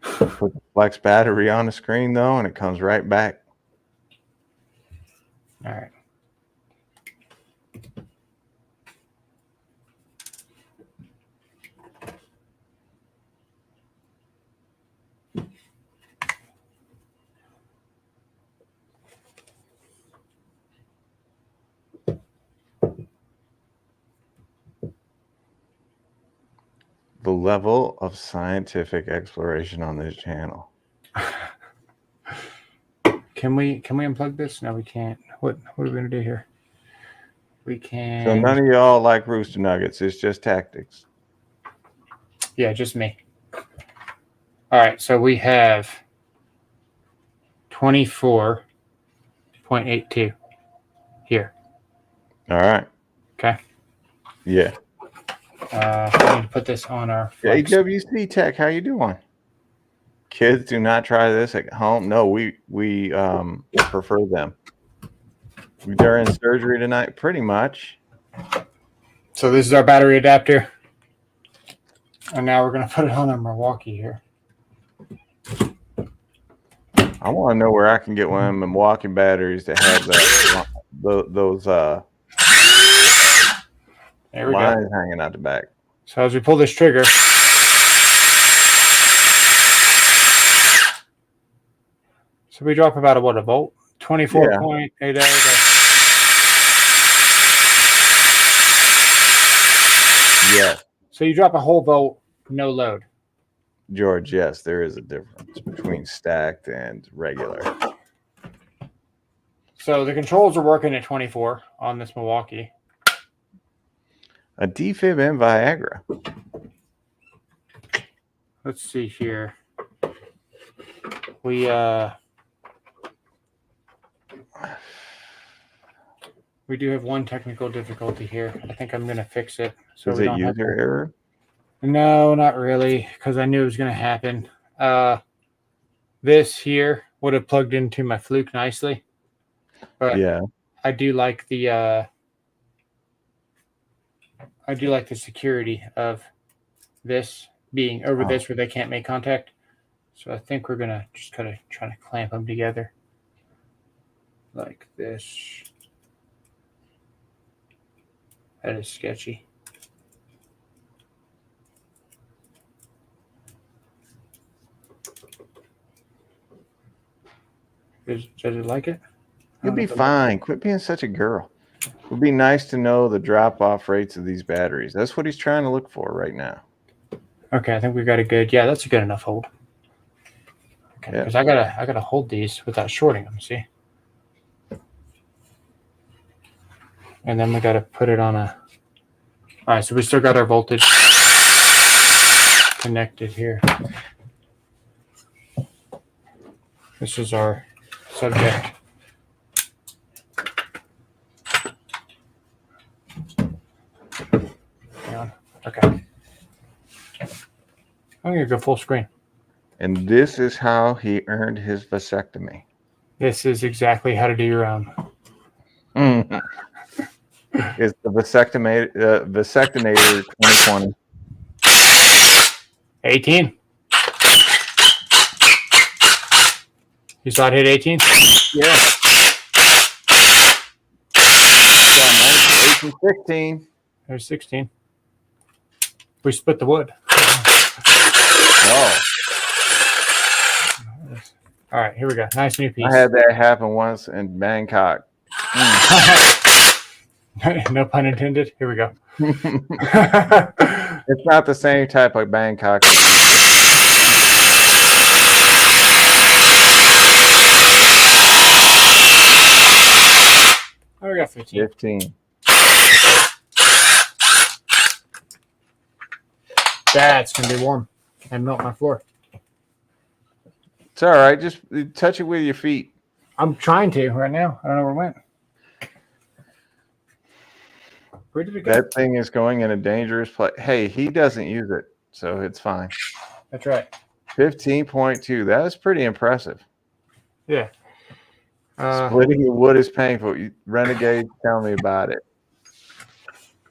Put the flex battery on the screen though, and it comes right back. All right. The level of scientific exploration on this channel. Can we unplug this? No, we can't. What are we gonna do here? We can. So none of y'all like rooster nuggets. It's just tactics. Yeah, just me. All right, so we have 24.82 here. All right. Okay. Yeah. I need to put this on our flex. AWC Tech, how you doing? Kids, do not try this at home. No, we prefer them. They're in surgery tonight, pretty much. So this is our battery adapter. And now we're going to put it on our Milwaukee here. I want to know where I can get one of them Milwaukee batteries that have those there we lines go. hanging out the back. So as we pull this trigger, so we drop about a volt? 24.80. Yeah. So you drop a whole volt, no load. George, yes, there is a difference between stacked and regular. So the controls are working at 24 on this Milwaukee. A defib and Viagra. Let's see here. We do have one technical difficulty here. I think I'm going to fix it. So Is we it don't have user to... error? No, not really, because I knew it was going to happen. This here would have plugged into my Fluke nicely. But Yeah. I do like the security of this being over this where they can't make contact. So I think we're gonna just kind of try to clamp them together like this. That is sketchy. Does it like it? You'll be fine. Quit being such a girl. It would be nice to know the drop-off rates of these batteries. That's what he's trying to look for right now. Okay, I think we got a good. Yeah, that's a good enough hold. Okay, because I gotta hold these without shorting them. See, and then we gotta put it on a. All right, so we still got our voltage connected here. This is our subject. Hang on. Okay. I'm gonna go full screen. And this is how he earned his vasectomy. This is exactly how to do your own. It's the Vasectonator 2020. 18. You saw it hit 18? Yeah. 18, 16. There's 16. We split the wood. Oh. All right, here we go. Nice new piece. I had that happen once in Bangkok. No pun intended. Here we go. It's not the same type of Bangkok. Oh, we got 15. 15. That's going to be warm and melt my floor. It's all right. Just touch it with your feet. I'm trying to right now. I don't know where it went. Where did it go? That thing is going in a dangerous place. Hey, he doesn't use it. so it's fine. That's right. 15.2. That is pretty impressive. Yeah. Splitting the wood is painful. Renegades, tell me about it.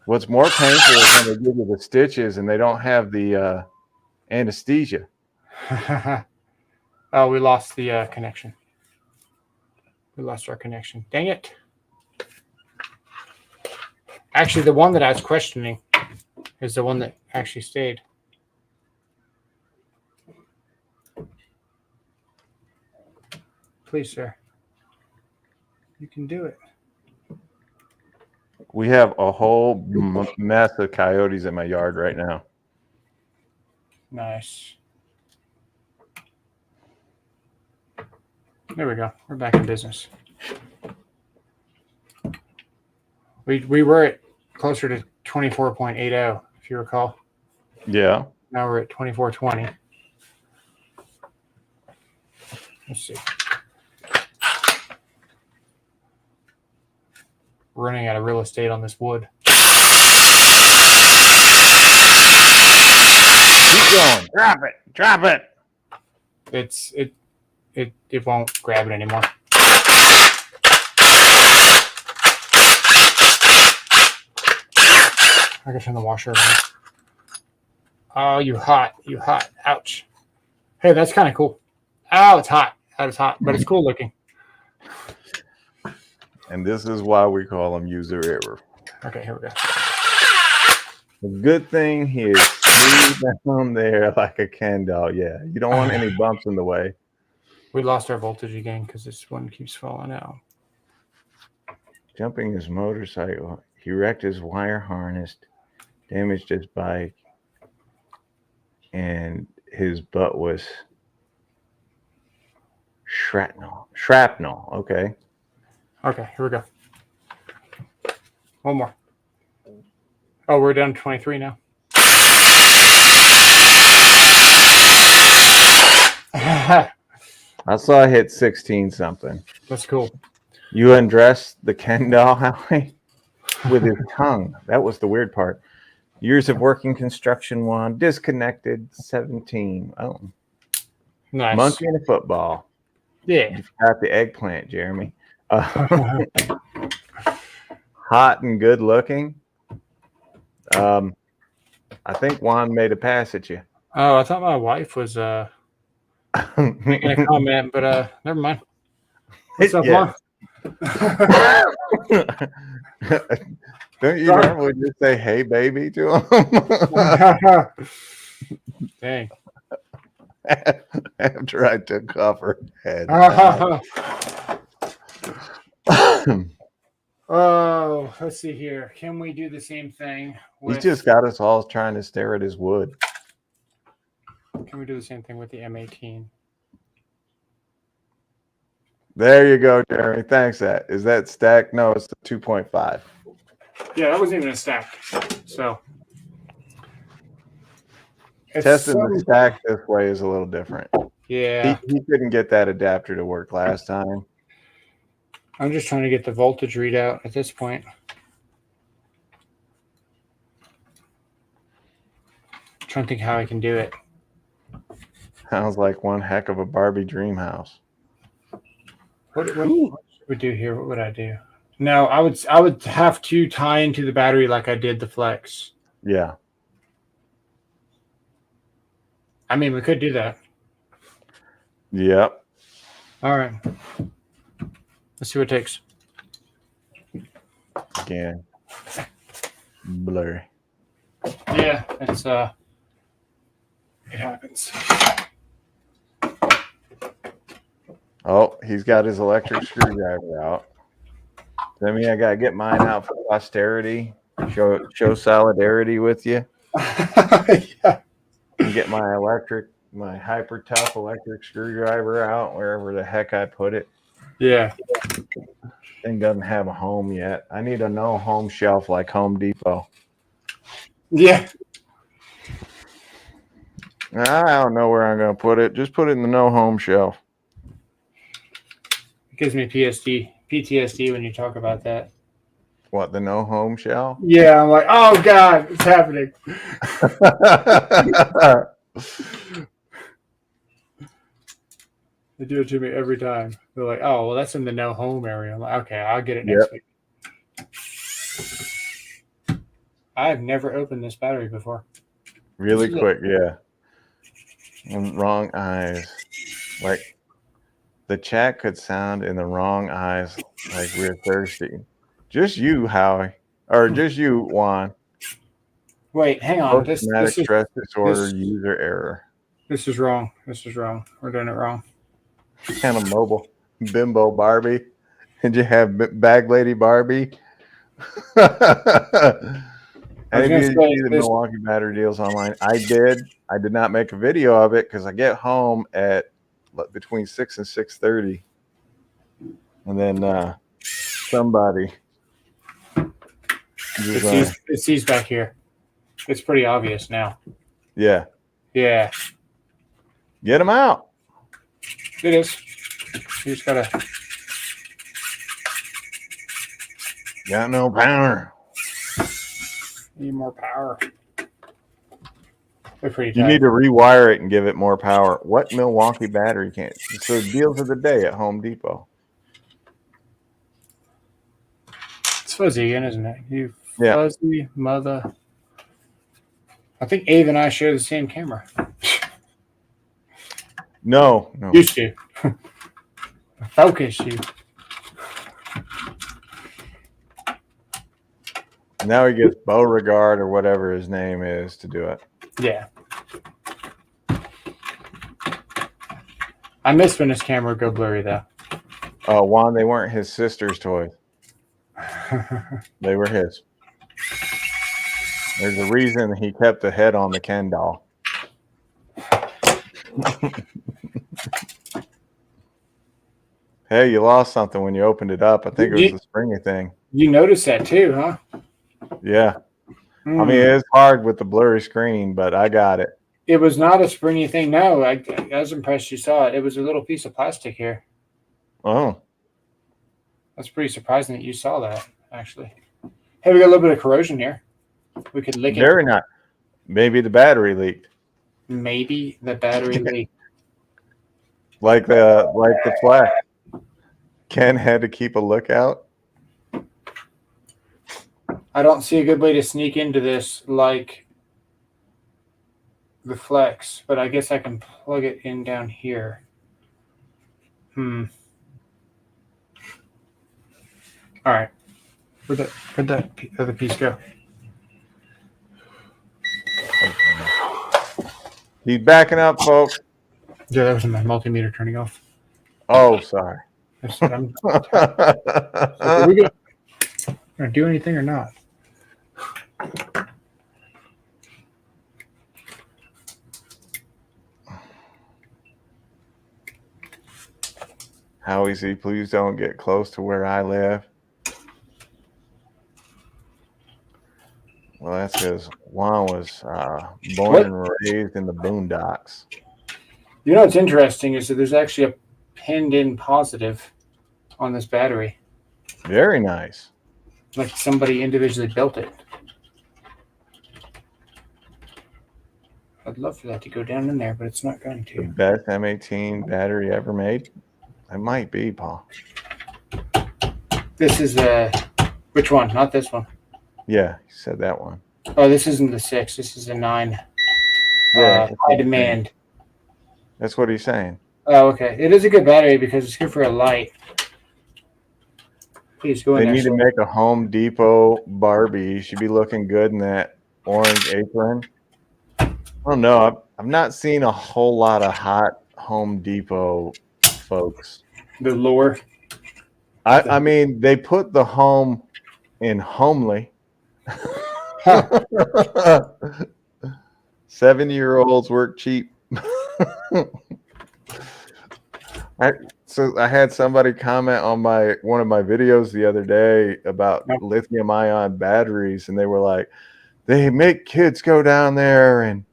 What's more painful is when they give you the stitches and they don't have the anesthesia. Oh, we lost the connection. We lost our connection. Dang it. Actually, the one that I was questioning is the one that actually stayed. Please, sir. You can do it. We have a whole mess of coyotes in my yard right now. Nice. There we go. We're back in business. We were at closer to 24.80, if you recall. Yeah. Now we're at 24.20. Let's see. We're running out of real estate on this wood. Keep going. Drop it. Drop it. It won't grab it anymore. I can turn the washer on. Oh, you hot. You hot. Ouch. Hey, that's kind of cool. Oh, it's hot. That is hot, but it's cool looking. And this is why we call them user error. Okay, here we go. The good thing he is smooth down there like a Ken doll. Yeah, you don't want any bumps in the way. We lost our voltage again because this one keeps falling out. Jumping his motorcycle. He wrecked his wire harness, damaged his bike, and his butt was shrapnel. Shrapnel, okay. Okay, here we go. One more. Oh, we're down to 23 now. I saw it hit 16 something. That's cool. You undressed the Ken doll, Howie, with his tongue. That was the weird part. Years of working construction 1, disconnected 17. Oh, Nice. monkey and a football. Yeah. You've got the eggplant, Jeremy. Hot and good looking. I think Juan made a pass at you. Oh, I thought my wife was making a comment, but never mind. What's up, Yeah. Juan? Don't you normally just say "Hey, baby" to him? Dang. After I took off her head. Oh, let's see here. Can we do the same thing? He's just got us all trying to stare at his wood. Can we do the same thing with the M18? There you go, Jeremy. Thanks. Is that stacked? No, it's the 2.5. Yeah, that wasn't even a stack. So Testing the stack this way is a little different. Yeah. He couldn't get that adapter to work last time. I'm just trying to get the voltage readout at this point. I'm trying to think how I can do it. Sounds like one heck of a Barbie dream house. What should we do here? What would I do? No, I would have to tie into the battery like I did the Flex. Yeah. I mean, we could do that. Yep. All right. Let's see what it takes. Again. Blurry. Yeah, it's it happens. Oh, he's got his electric screwdriver out. I mean, I gotta get mine out for posterity. Show solidarity with you. Yeah. And get my hyper tough electric screwdriver out wherever the heck I put it. Yeah. Thing doesn't have a home yet. I need a no home shelf like Home Depot. Yeah. I don't know where I'm gonna put it. Just put it in the no home shelf. It gives me PTSD when you talk about that. what, the no home shell? Yeah, I'm like, oh God, it's happening. They do it to me every time. They're like, oh, well, that's in the no home area. I'm like, okay, I'll get it next week. I've never opened this battery before. Really quick, yeah. Wrong eyes. Like the chat could sound in the wrong eyes like we're thirsty. Just you, Howie. Or just you, Juan. Wait, hang on. Post-traumatic stress disorder, user error. This is wrong. This is wrong. We're doing it wrong. Kind of mobile. Bimbo Barbie. Did you have Bag Lady Barbie? Any of you see the Milwaukee battery deals online? I did. I did not make a video of it because I get home at between 6 and 6:30, and then somebody. It's these back here. It's pretty obvious now. Yeah. Yeah. Get them out. It is. You just gotta. Got no power. Need more power. They're pretty tight. You need to rewire it and give it more power. What Milwaukee battery can't? So deals of the day at Home Depot. It's fuzzy again, isn't it? You fuzzy mother. I think Abe and I share the same camera. No. Used to. Focus you. Now he gets Beauregard or whatever his name is to do it. Yeah. I miss when his camera would go blurry, though. Oh, Juan, they weren't his sister's toys. They were his. There's a reason he kept the head on the Ken doll. Hey, you lost something when you opened it up. I think it was the springy thing. You noticed that too, huh? Yeah. I mean, it's hard with the blurry screen, but I got it. It was not a springy thing. No, I was impressed you saw it. It was a little piece of plastic here. Oh. That's pretty surprising that you saw that, actually. Hey, we got a little bit of corrosion here. We could lick it. Very not. Maybe the battery leaked. Maybe the battery leaked. Like the flash. Ken had to keep a lookout. I don't see a good way to sneak into this like the flex, but I guess I can plug it in down here. All right. Where'd that other piece go? He's backing up, folks. Yeah, that was my multimeter turning off. Oh, sorry. Are we gonna do anything or not? How easy? Please don't get close to where I live. Well, that's because Juan was born and raised in the boondocks. You know what's interesting is that there's actually a pinned-in positive on this battery. Very nice. Like somebody individually built it. I'd love for that to go down in there, but it's not going The to. best M18 battery ever made? It might be, Paul. This is which one? Not this one. Yeah, you said that one. Oh, this isn't the 6. This is a 9. Yeah, High demand. That's what he's saying. Oh, okay. It is a good battery because it's good for a light. Please go in there. They need to make a Home Depot Barbie. You should be looking good in that orange apron. I don't know. I've not seen a whole lot of hot Home Depot folks. The lure. I mean, they put the home in homely. 7-year-olds work cheap. So I had somebody comment on one of my videos the other day about lithium-ion batteries, and they were like, they make kids go down there and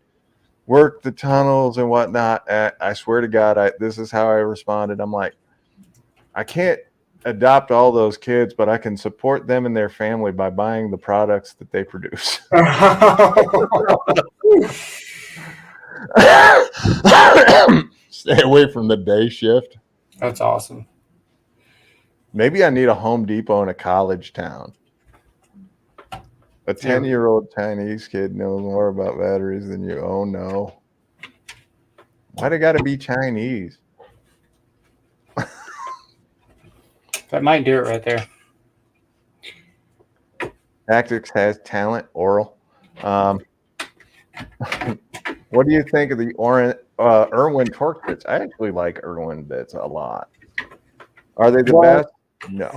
work the tunnels and whatnot. I swear to God, this is how I responded. I'm like, I can't adopt all those kids, but I can support them and their family by buying the products that they produce. Stay away from the day shift. That's awesome. Maybe I need a Home Depot in a college town. A 10-year-old Chinese kid knows more about batteries than you. Oh, no. Why they got to be Chinese? That might do it right there. Tactics has talent, oral. What do you think of the Irwin torque bits? I actually like Irwin bits a lot. Are they the best? No.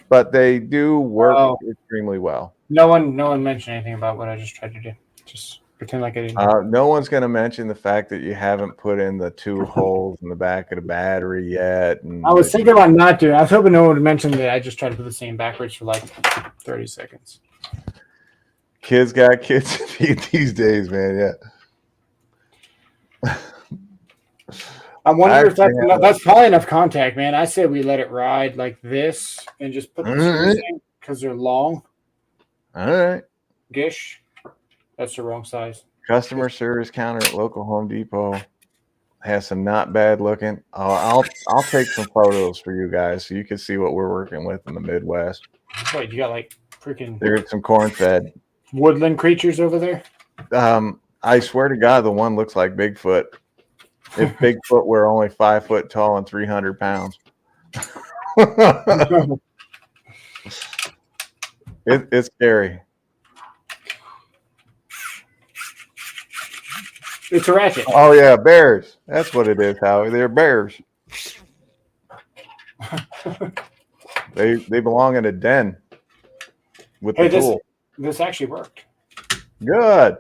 But they do work extremely well. No one mentioned anything about what I just tried to do. Just pretend like I didn't. No one's going to mention the fact that you haven't put in the 2 holes in the back of the battery yet. And I was thinking about not doing. I was hoping no one would mention that I just tried to put the same backwards for like 30 seconds. Kids got kids to feed these days, man. Yeah. I wonder if that's probably enough contact, man. I say we let it ride like this and just put the screws in because they're long. All right. Gish. That's the wrong size. Customer service counter at local Home Depot has some not bad looking. I'll take some photos for you guys so you can see what we're working with in the Midwest. Wait, you got like freaking there's some corn fed woodland creatures over there? I swear to God, the one looks like Bigfoot. If Bigfoot were only 5 foot tall and 300 pounds. It's scary. It's a ratchet. Oh yeah, bears. That's what it is, Howie. They're bears. They belong in a den with the tool. This actually worked. Good.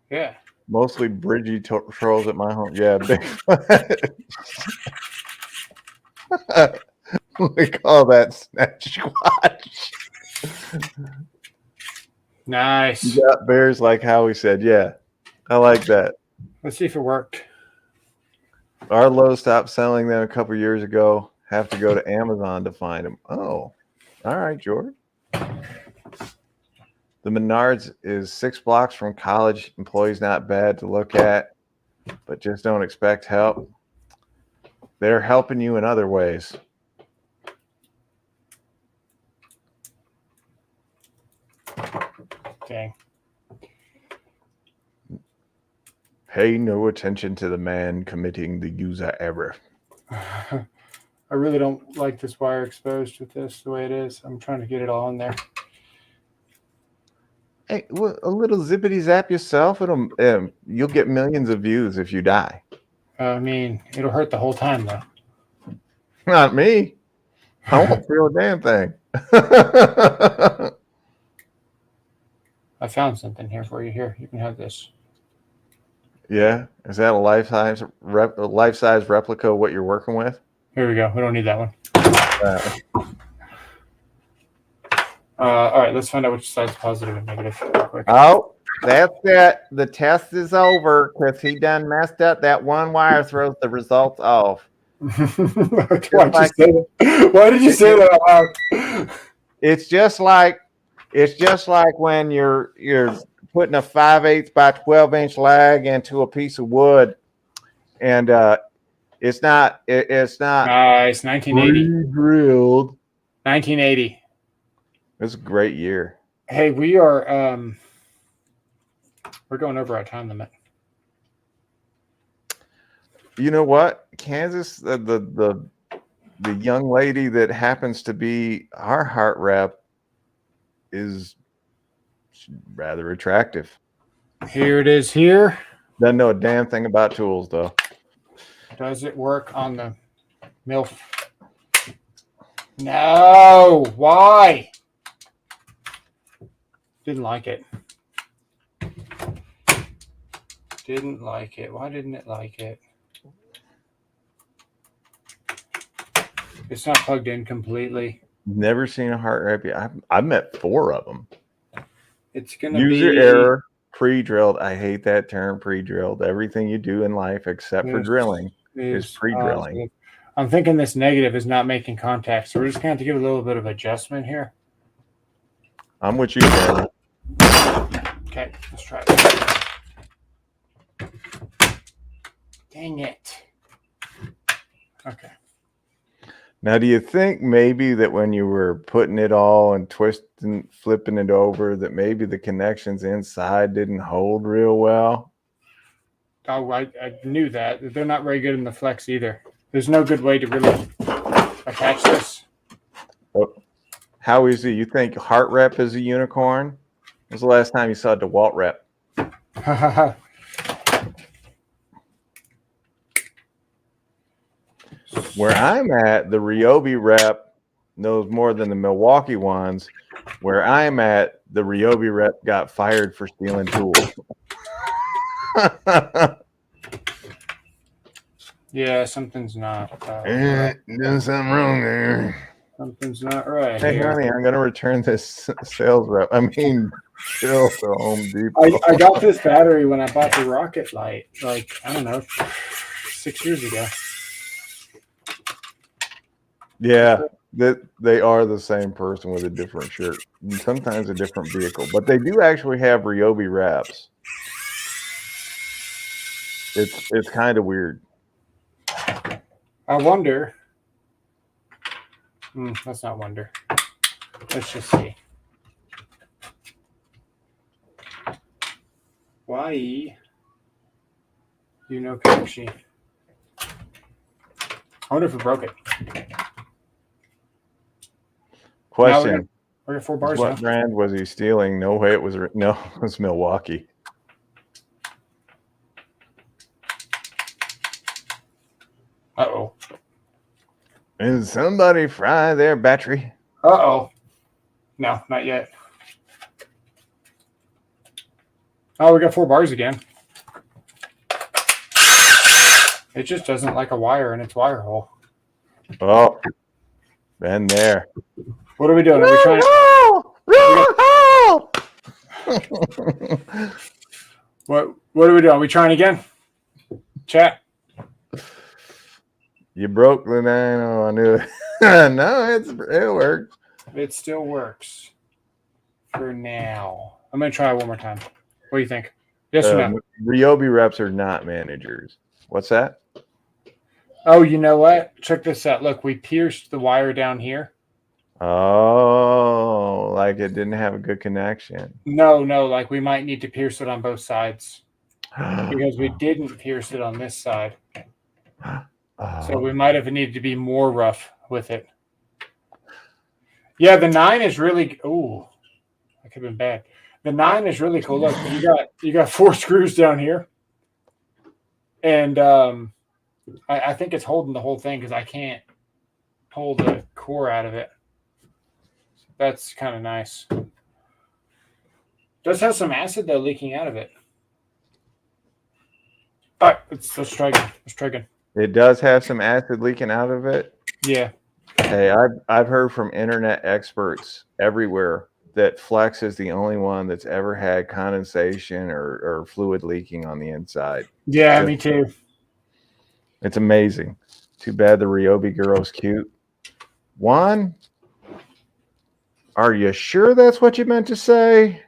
Yeah. Mostly Bridgie trolls at my home. Yeah, Bigfoot. We call that snatch squatch. Nice. You got bears like Howie said. Yeah, I like that. Let's see if it worked. Our Lowe's stopped selling them a couple years ago. Have to go to Amazon to find them. Oh, all right, George. The Menards is 6 blocks from college. Employees not bad to look at, but just don't expect help. They're helping you in other ways. Okay. Pay no attention to the man committing the user error. I really don't like this wire exposed with this the way it is. I'm trying to get it all in there. Hey, well, a little zippity zap yourself. It'll you'll get millions of views if you die. I mean, it'll hurt the whole time though. Not me. I won't feel a damn thing. I found something here for you. Here, you can have this. Yeah, is that a life-size replica of what you're working with? Here we go. We don't need that one. All right, let's find out which side's positive and negative real quick. Oh, that's it. The test is over because he done messed up. That one wire throws the results off. Why did you say that out loud? It's just like when you're putting a 5/8 by 12-inch lag into a piece of wood, and it's not. It's Nice, 1980. Drilled. 1980. It's a great year. Hey, we are we're going over our time limit. You know what? Kansas, the young lady that happens to be our heart rep is rather attractive. Here it is here. Doesn't know a damn thing about tools though. Does it work on the MILF? No. Why? Didn't like it. Didn't like it. Why didn't it like it? It's not plugged in completely. Never seen a heart rep. I've met 4 of them. It's gonna User be error, pre-drilled. I hate that term, pre-drilled. Everything you do in life except for drilling is pre-drilling. I'm thinking this negative is not making contact, so we're just going to have to give it a little bit of adjustment here. I'm with you, man. Okay, let's try it. Dang it. Okay. Now, do you think maybe that when you were putting it all and twisting, flipping it over, that maybe the connections inside didn't hold real well? Oh, I knew that. They're not very good in the flex either. There's no good way to really attach this. Oh, how easy? You think Heart Rep is a unicorn? When was the last time you saw DeWalt Rep? Where I'm at, the Ryobi Rep knows more than the Milwaukee ones. Where I'm at, the Ryobi Rep got fired for stealing tools. Yeah, something's not. Doing something wrong there. Something's not right. Hey, here. honey, I'm going to return this sales rep. I mean, still to Home Depot. I got this battery when I bought the Rocket Light, like, I don't know, 6 years ago. Yeah, they are the same person with a different shirt. And sometimes a different vehicle. But they do actually have Ryobi wraps. It's kind of weird. I wonder. Let's not wonder. Let's just see. Why you know connection? I wonder if it broke it. Question. We're at 4 bars What now. brand was he stealing? No way it was it was Milwaukee. Uh-oh. Did somebody fry their battery? Uh-oh. No, not yet. Oh, we got 4 bars again. It just doesn't like a wire in its wire hole. Oh, been there. What are we doing? Are we trying? What are we doing? Are we trying again? Chat. You broke the nano. I knew it. No, it worked. It still works for now. I'm gonna try it one more time. What do you think? Yes or no? Ryobi reps are not managers. What's that? Oh, you know what? Check this out. Look, we pierced the wire down here. Oh, like it didn't have a good connection. No, like we might need to pierce it on both sides because we didn't pierce it on this side. So we might have needed to be more rough with it. Yeah, the 9 is really. Oh, that could have been bad. The 9 is really cool. Look, you got 4 screws down here, and I think it's holding the whole thing because I can't pull the core out of it. That's kind of nice. Does have some acid though leaking out of it. All right, let's try again. Let's try again. It does have some acid leaking out of it. Yeah. Hey, I've heard from internet experts everywhere that Flex is the only one that's ever had condensation or fluid leaking on the inside. Yeah, me too. It's amazing. Too bad the Ryobi girl's cute. Juan, are you sure that's what you meant to say?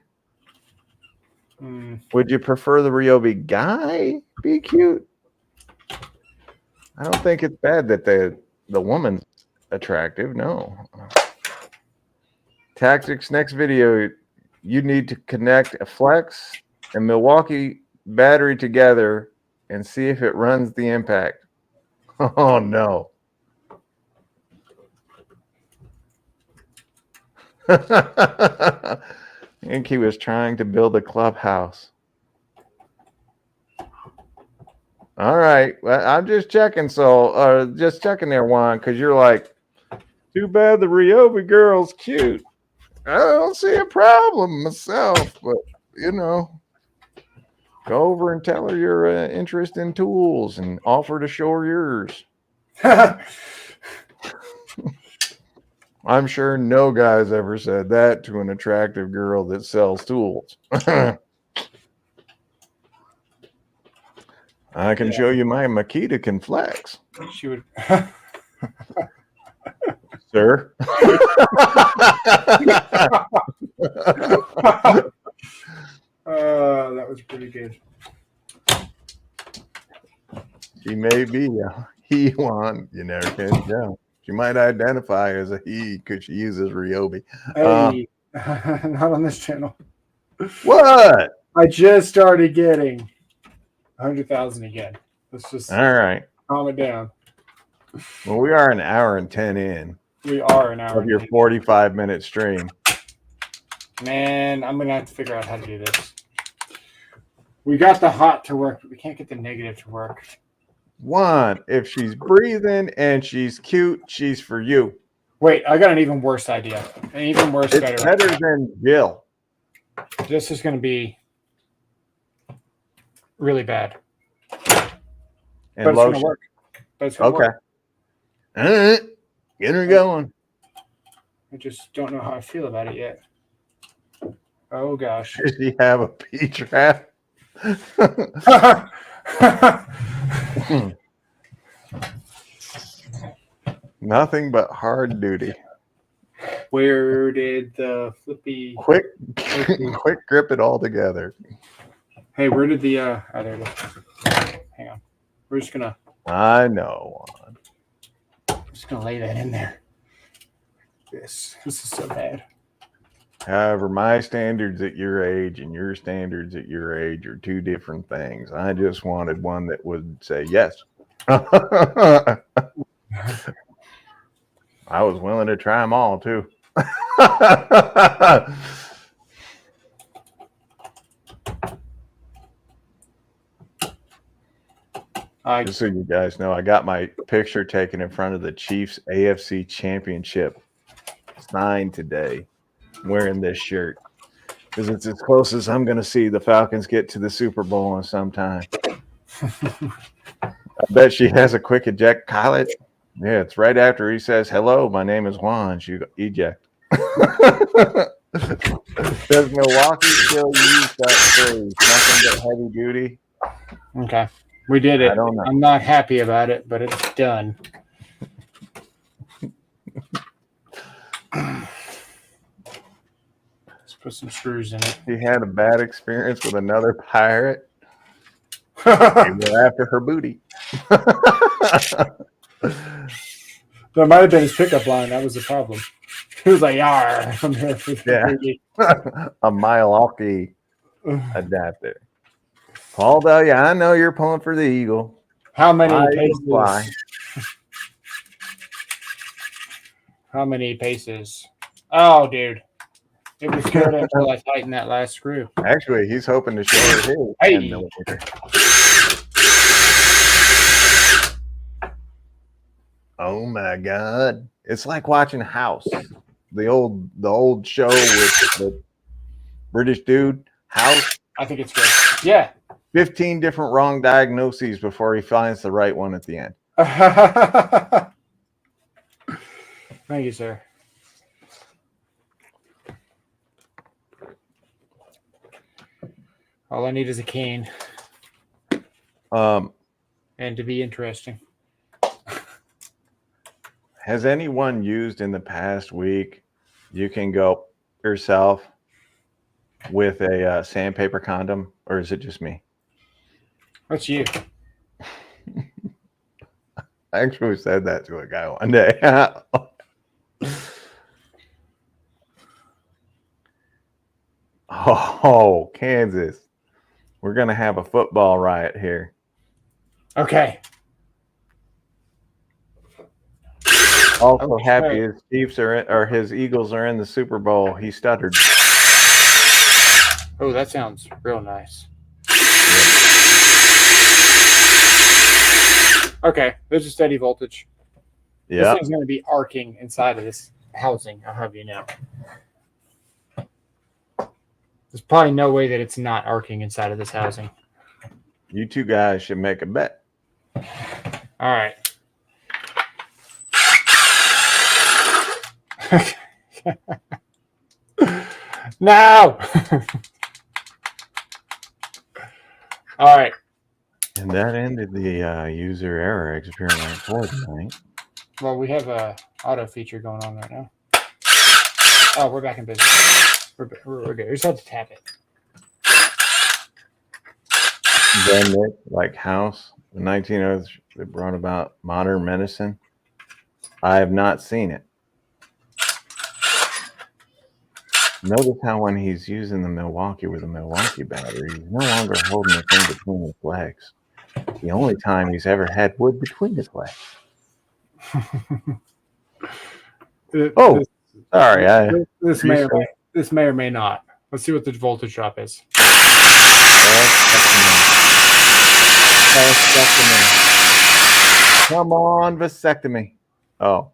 Would you prefer the Ryobi guy be cute? I don't think it's bad that the woman's attractive. No. Tactics next video. You need to connect a Flex and Milwaukee battery together and see if it runs the impact. Oh no. I think he was trying to build a clubhouse. All right. Well, I'm just checking. Just checking there, Juan, because you're like, too bad the Ryobi girl's cute. I don't see a problem myself, but go over and tell her your interest in tools and offer to show her yours. I'm sure no guy's ever said that to an attractive girl that sells tools. I can show you my Makita can flex. She would. Sir. That was pretty good. She may be a he one. You never can tell. She might identify as a he because she uses Ryobi. Hey, not on this channel. What? I just started getting 100,000 again. Let's just All right. calm it down. Well, we are an hour and 10 in We are an hour. of your 45-minute stream. Man, I'm gonna have to figure out how to do this. We got the hot to work, but we can't get the negative to work. One, if she's breathing and she's cute, she's for you. Wait, I got an even worse idea. An even worse It's better than Jill. This is gonna be really bad. And But it's lotion. gonna work. But it's gonna Okay. work. All right. Get her going. I just don't know how I feel about it yet. Oh gosh. Does she have a pee trap? Nothing but hard duty. Where did the flippy? Quick grip it all together. Hey, where did the? Oh, there it is. Hang on. We're just gonna. I know. Just gonna lay that in there. This is so bad. However, my standards at your age and your standards at your age are two different things. I just wanted one that would say yes. I was willing to try them all too. Just so you guys know, I got my picture taken in front of the Chiefs AFC Championship sign today. I'm wearing this shirt because it's as close as I'm going to see the Falcons get to the Super Bowl in some time. I bet she has a quick eject pilot. Yeah, it's right after he says, "Hello, my name is Juan." She eject. Does Milwaukee still use that phrase? Nothing but heavy duty. Okay, we did it. I don't know. I'm not happy about it, but it's done. Let's put some screws in it. She had a bad experience with another pirate. They were after her booty. That might have been his pickup line. That was the problem. He was like, "Yar, I'm here for the booty." A Milwaukee adapter. Paul Delia, I know you're pulling for the Eagle. How many I paces? fly. How many paces? Oh, dude. It was good until I tightened that last screw. Actually, he's hoping to show her his Hey. 10 millimeter. Oh my God. It's like watching House. The old show with the British dude, House. I think it's good. Yeah. 15 different wrong diagnoses before he finds the right one at the end. Thank you, sir. All I need is a cane and to be interesting. Has anyone used in the past week, you can go yourself with a sandpaper condom, or is it just me? What's you? I actually said that to a guy one day. Oh, Kansas. We're going to have a football riot here. Okay. Also Okay. happy his Chiefs are in, or his Eagles are in the Super Bowl. He stuttered. Oh, that sounds real nice. Okay, there's a steady voltage. This Yeah. thing's going to be arcing inside of this housing, I'll have you know. There's probably no way that it's not arcing inside of this housing. You two guys should make a bet. All right. No. All right. And that ended the user error experiment for tonight. Well, we have a auto feature going on right now. Oh, we're back in business. We're good. We just have to tap it. Then Nick, like House, the 1900s, they brought about modern medicine. I have not seen it. Notice how when he's using the Milwaukee with a Milwaukee battery, he's no longer holding the thing between his legs. The only time he's ever had wood between his legs. Oh, sorry. This may or may not. Let's see what the voltage drop is. Come on, vasectomy. Oh.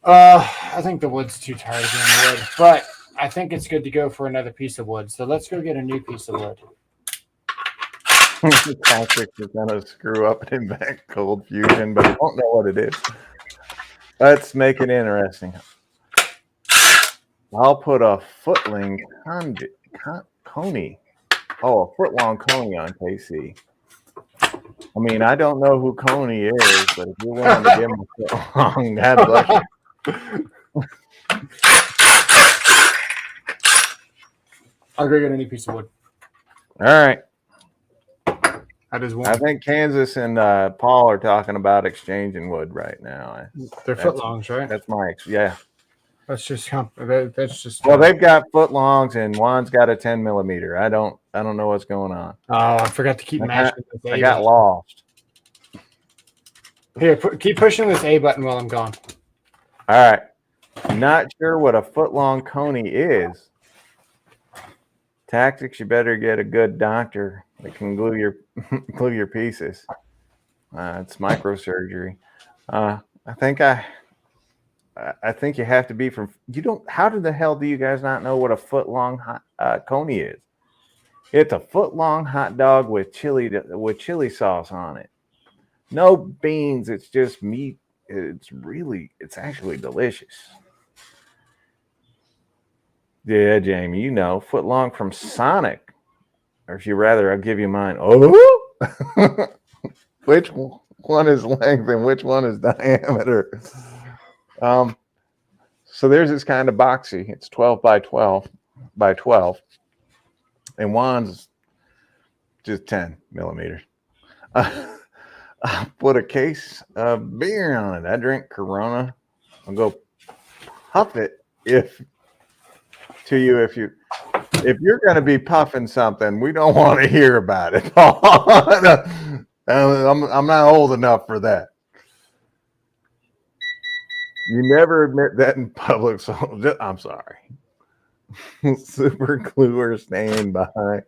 I think the wood's too tired of being wood, but I think it's good to go for another piece of wood. So let's go get a new piece of wood. Tactics is going to screw up and invent cold fusion, but I don't know what it is. Let's make it interesting. I'll put a footling coney. Oh, a foot-long coney on KC. I mean, I don't know who Coney is, but if you're willing to give him a foot long, God bless you. I'll go get any piece of wood. All right. That is one. I think Kansas and Paul are talking about exchanging wood right now. They're footlongs, right? That's my yeah. That's just well, they've got footlongs and Juan's got a 10 millimeter. I don't know what's going on. Oh, I forgot to keep matching this A I got lost. Here, keep pushing this A button while I'm gone. All right. Not sure what a footlong coney is. Tactics, you better get a good doctor that can glue your pieces. It's microsurgery. I think you have to be from. You don't. How the hell do you guys not know what a foot long coney is? It's a foot long hot dog with chili sauce on it. No beans. It's just meat. It's actually delicious. Yeah, Jamie, you know, foot long from Sonic. Or if you rather, I'll give you mine. Oh, which one is length and which one is diameter? So there's this kind of boxy. It's 12 by 12 by 12. And Juan's just 10 millimeters. I'll put a case of beer on it. I drink Corona. I'll go puff it if you're going to be puffing something, we don't want to hear about it. I'm not old enough for that. You never admit that in public, so I'm sorry. Super glue or staying by.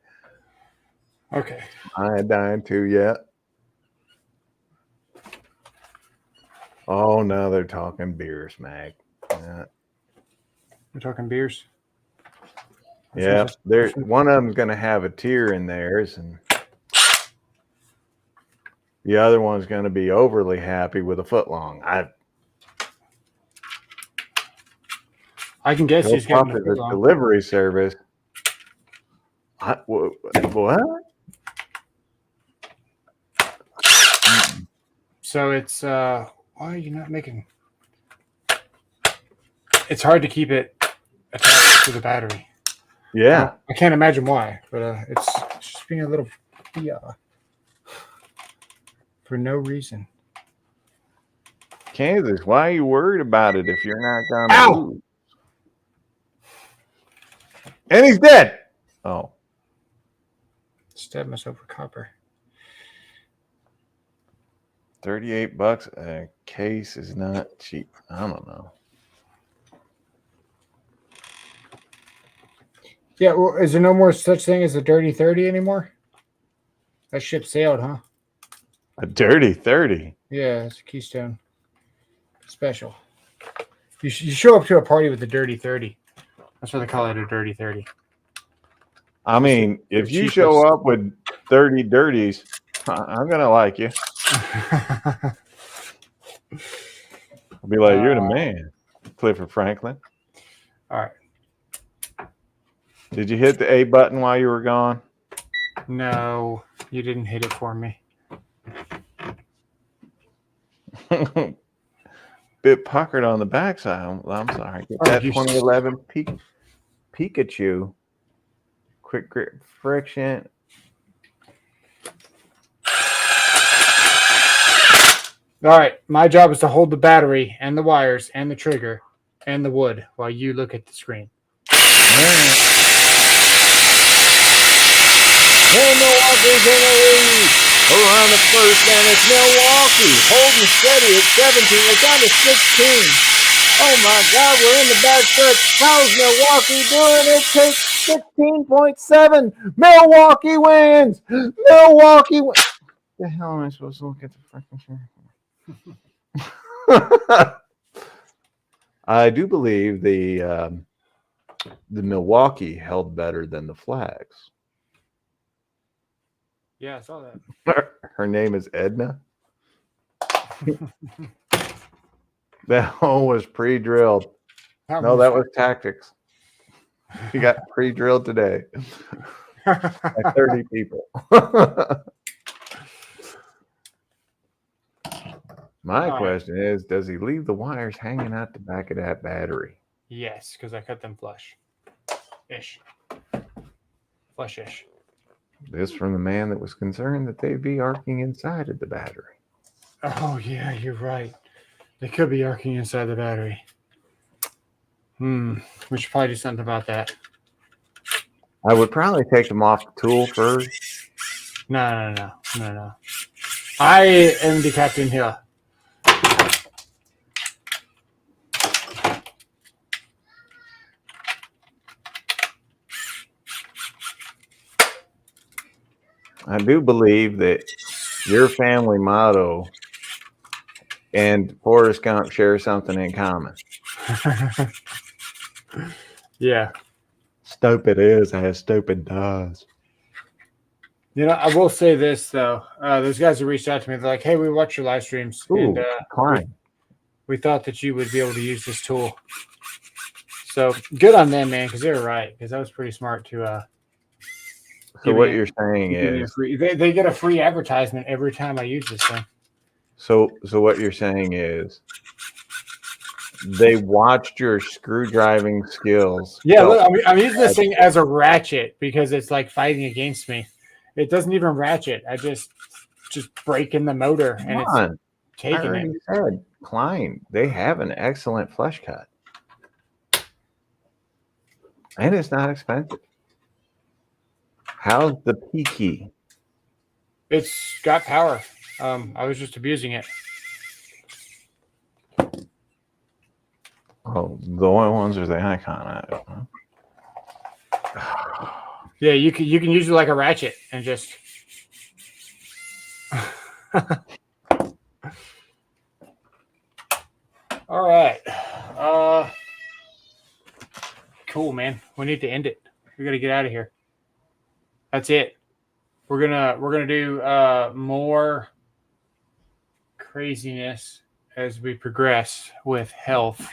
Okay. Iodine too yet. Oh, no, they're talking beers, Mag. Yeah. We're talking beers. Yeah, one of them's going to have a tear in theirs, and the other one's going to be overly happy with a foot long. I can guess he's getting a delivery service. What? So it's why are you not making? It's hard to keep it attached to the battery. Yeah, I can't imagine why, but it's just being a little for no reason. Kansas, why are you worried about it if you're not gonna lose? And he's dead. Oh, Stabbed myself with copper. $38 a case is not cheap. I don't know. Yeah, well, is there no more such thing as a dirty 30 anymore? That ship sailed, huh? A dirty 30? Yeah, it's a Keystone special. You show up to a party with a dirty 30. That's why they call it a dirty 30. I mean, if you show up with 30 dirties, I'm going to like you. I'll be like, you're the man, Clifford Franklin. All right. Did you hit the A button while you were gone? No, you didn't hit it for me. bit puckered on the backside. I'm sorry. Get that 2011 Pikachu. Quick grip friction. All right, my job is to hold the battery and the wires and the trigger and the wood while you look at the screen. And Milwaukee's in the lead. Around the first, and it's Milwaukee holding steady at 17. It's down to 16. Oh my God, we're in the back stretch. How's Milwaukee doing? It takes 16.7. Milwaukee wins. Milwaukee wins. The hell am I supposed to look at the freaking chair? I do believe the Milwaukee held better than the Flags. Yeah, I saw that. Her name is Edna. That hole was pre-drilled. No, that was tactics. She got pre-drilled today by 30 people. My question is, does he leave the wires hanging out the back of that battery? Yes, because I cut them flush-ish. Flush-ish. This from the man that was concerned that they'd be arcing inside of the battery. Oh, yeah, you're right. They could be arcing inside the battery. We should probably do something about that. I would probably take them off the tool first. No. I am the captain here. I do believe that your family motto and Forrest Gump share something in common. Yeah. Stupid is as stupid does. You know, I will say this, though. Those guys who reached out to me, they're like, hey, we watch your live streams. Ooh, and we thought that you would be able to use this tool. So good on them, man, because they were right. Because that was pretty smart to... So what you're saying is... They get a free advertisement every time I use this thing. So what you're saying is they watched your screw driving skills. Yeah, look, I'm using this thing as a ratchet because it's like fighting against me. It doesn't even ratchet. I just break in the motor and it's taking it. Said, Klein, they have an excellent flush cut. And it's not expensive. How's the P-key? It's got power. I was just abusing it. Oh, the only ones are the icon. Yeah, you can use it like a ratchet and just. All right. Cool, man. We need to end it. We got to get out of here. That's it. We're gonna do more craziness as we progress with health.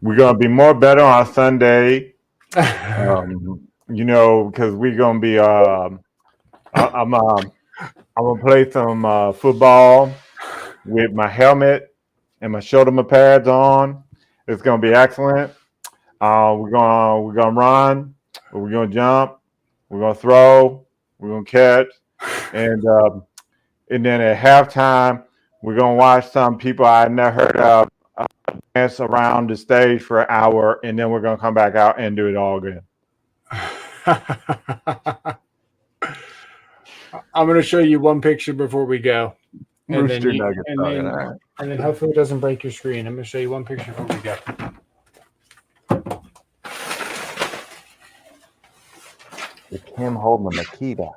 We're gonna be more better on Sunday. You know, because we're gonna be. I'm gonna play some football with my helmet and my shoulder pads on. It's gonna be excellent. We're gonna run. We're gonna jump. We're gonna throw. We're gonna catch, and then at halftime, we're gonna watch some people I've never heard of dance around the stage for an hour, and then we're gonna come back out and do it all again. I'm gonna show you one picture before we go, and then hopefully it doesn't break your screen. I'm gonna show you one picture before we go. It's him holding the Makita.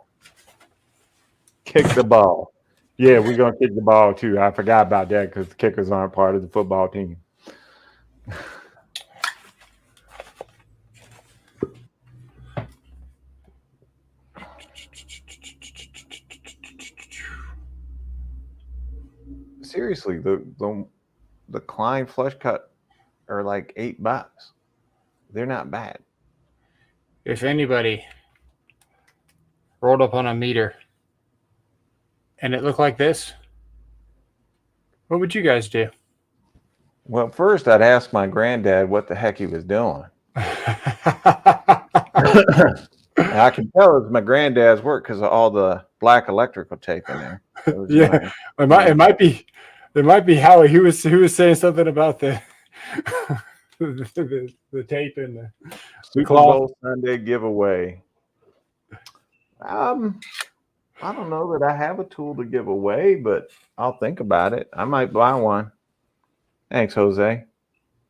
Kick the ball. Yeah, we're going to kick the ball, too. I forgot about that because the kickers aren't part of the football team. Seriously, the Klein flush cut are like $8. They're not bad. If anybody rolled up on a meter and it looked like this, what would you guys do? Well, first I'd ask my granddad what the heck he was doing. And I can tell it's my granddad's work because of all the black electrical tape in there. Yeah, it might be Howie. He was saying something about the the tape and the Super cloth. Bowl Sunday giveaway. I don't know that I have a tool to give away, but I'll think about it. I might buy one. Thanks, Jose.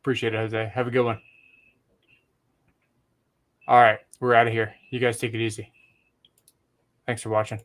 Appreciate it, Jose. Have a good one. All right, we're out of here. You guys take it easy. Thanks for watching.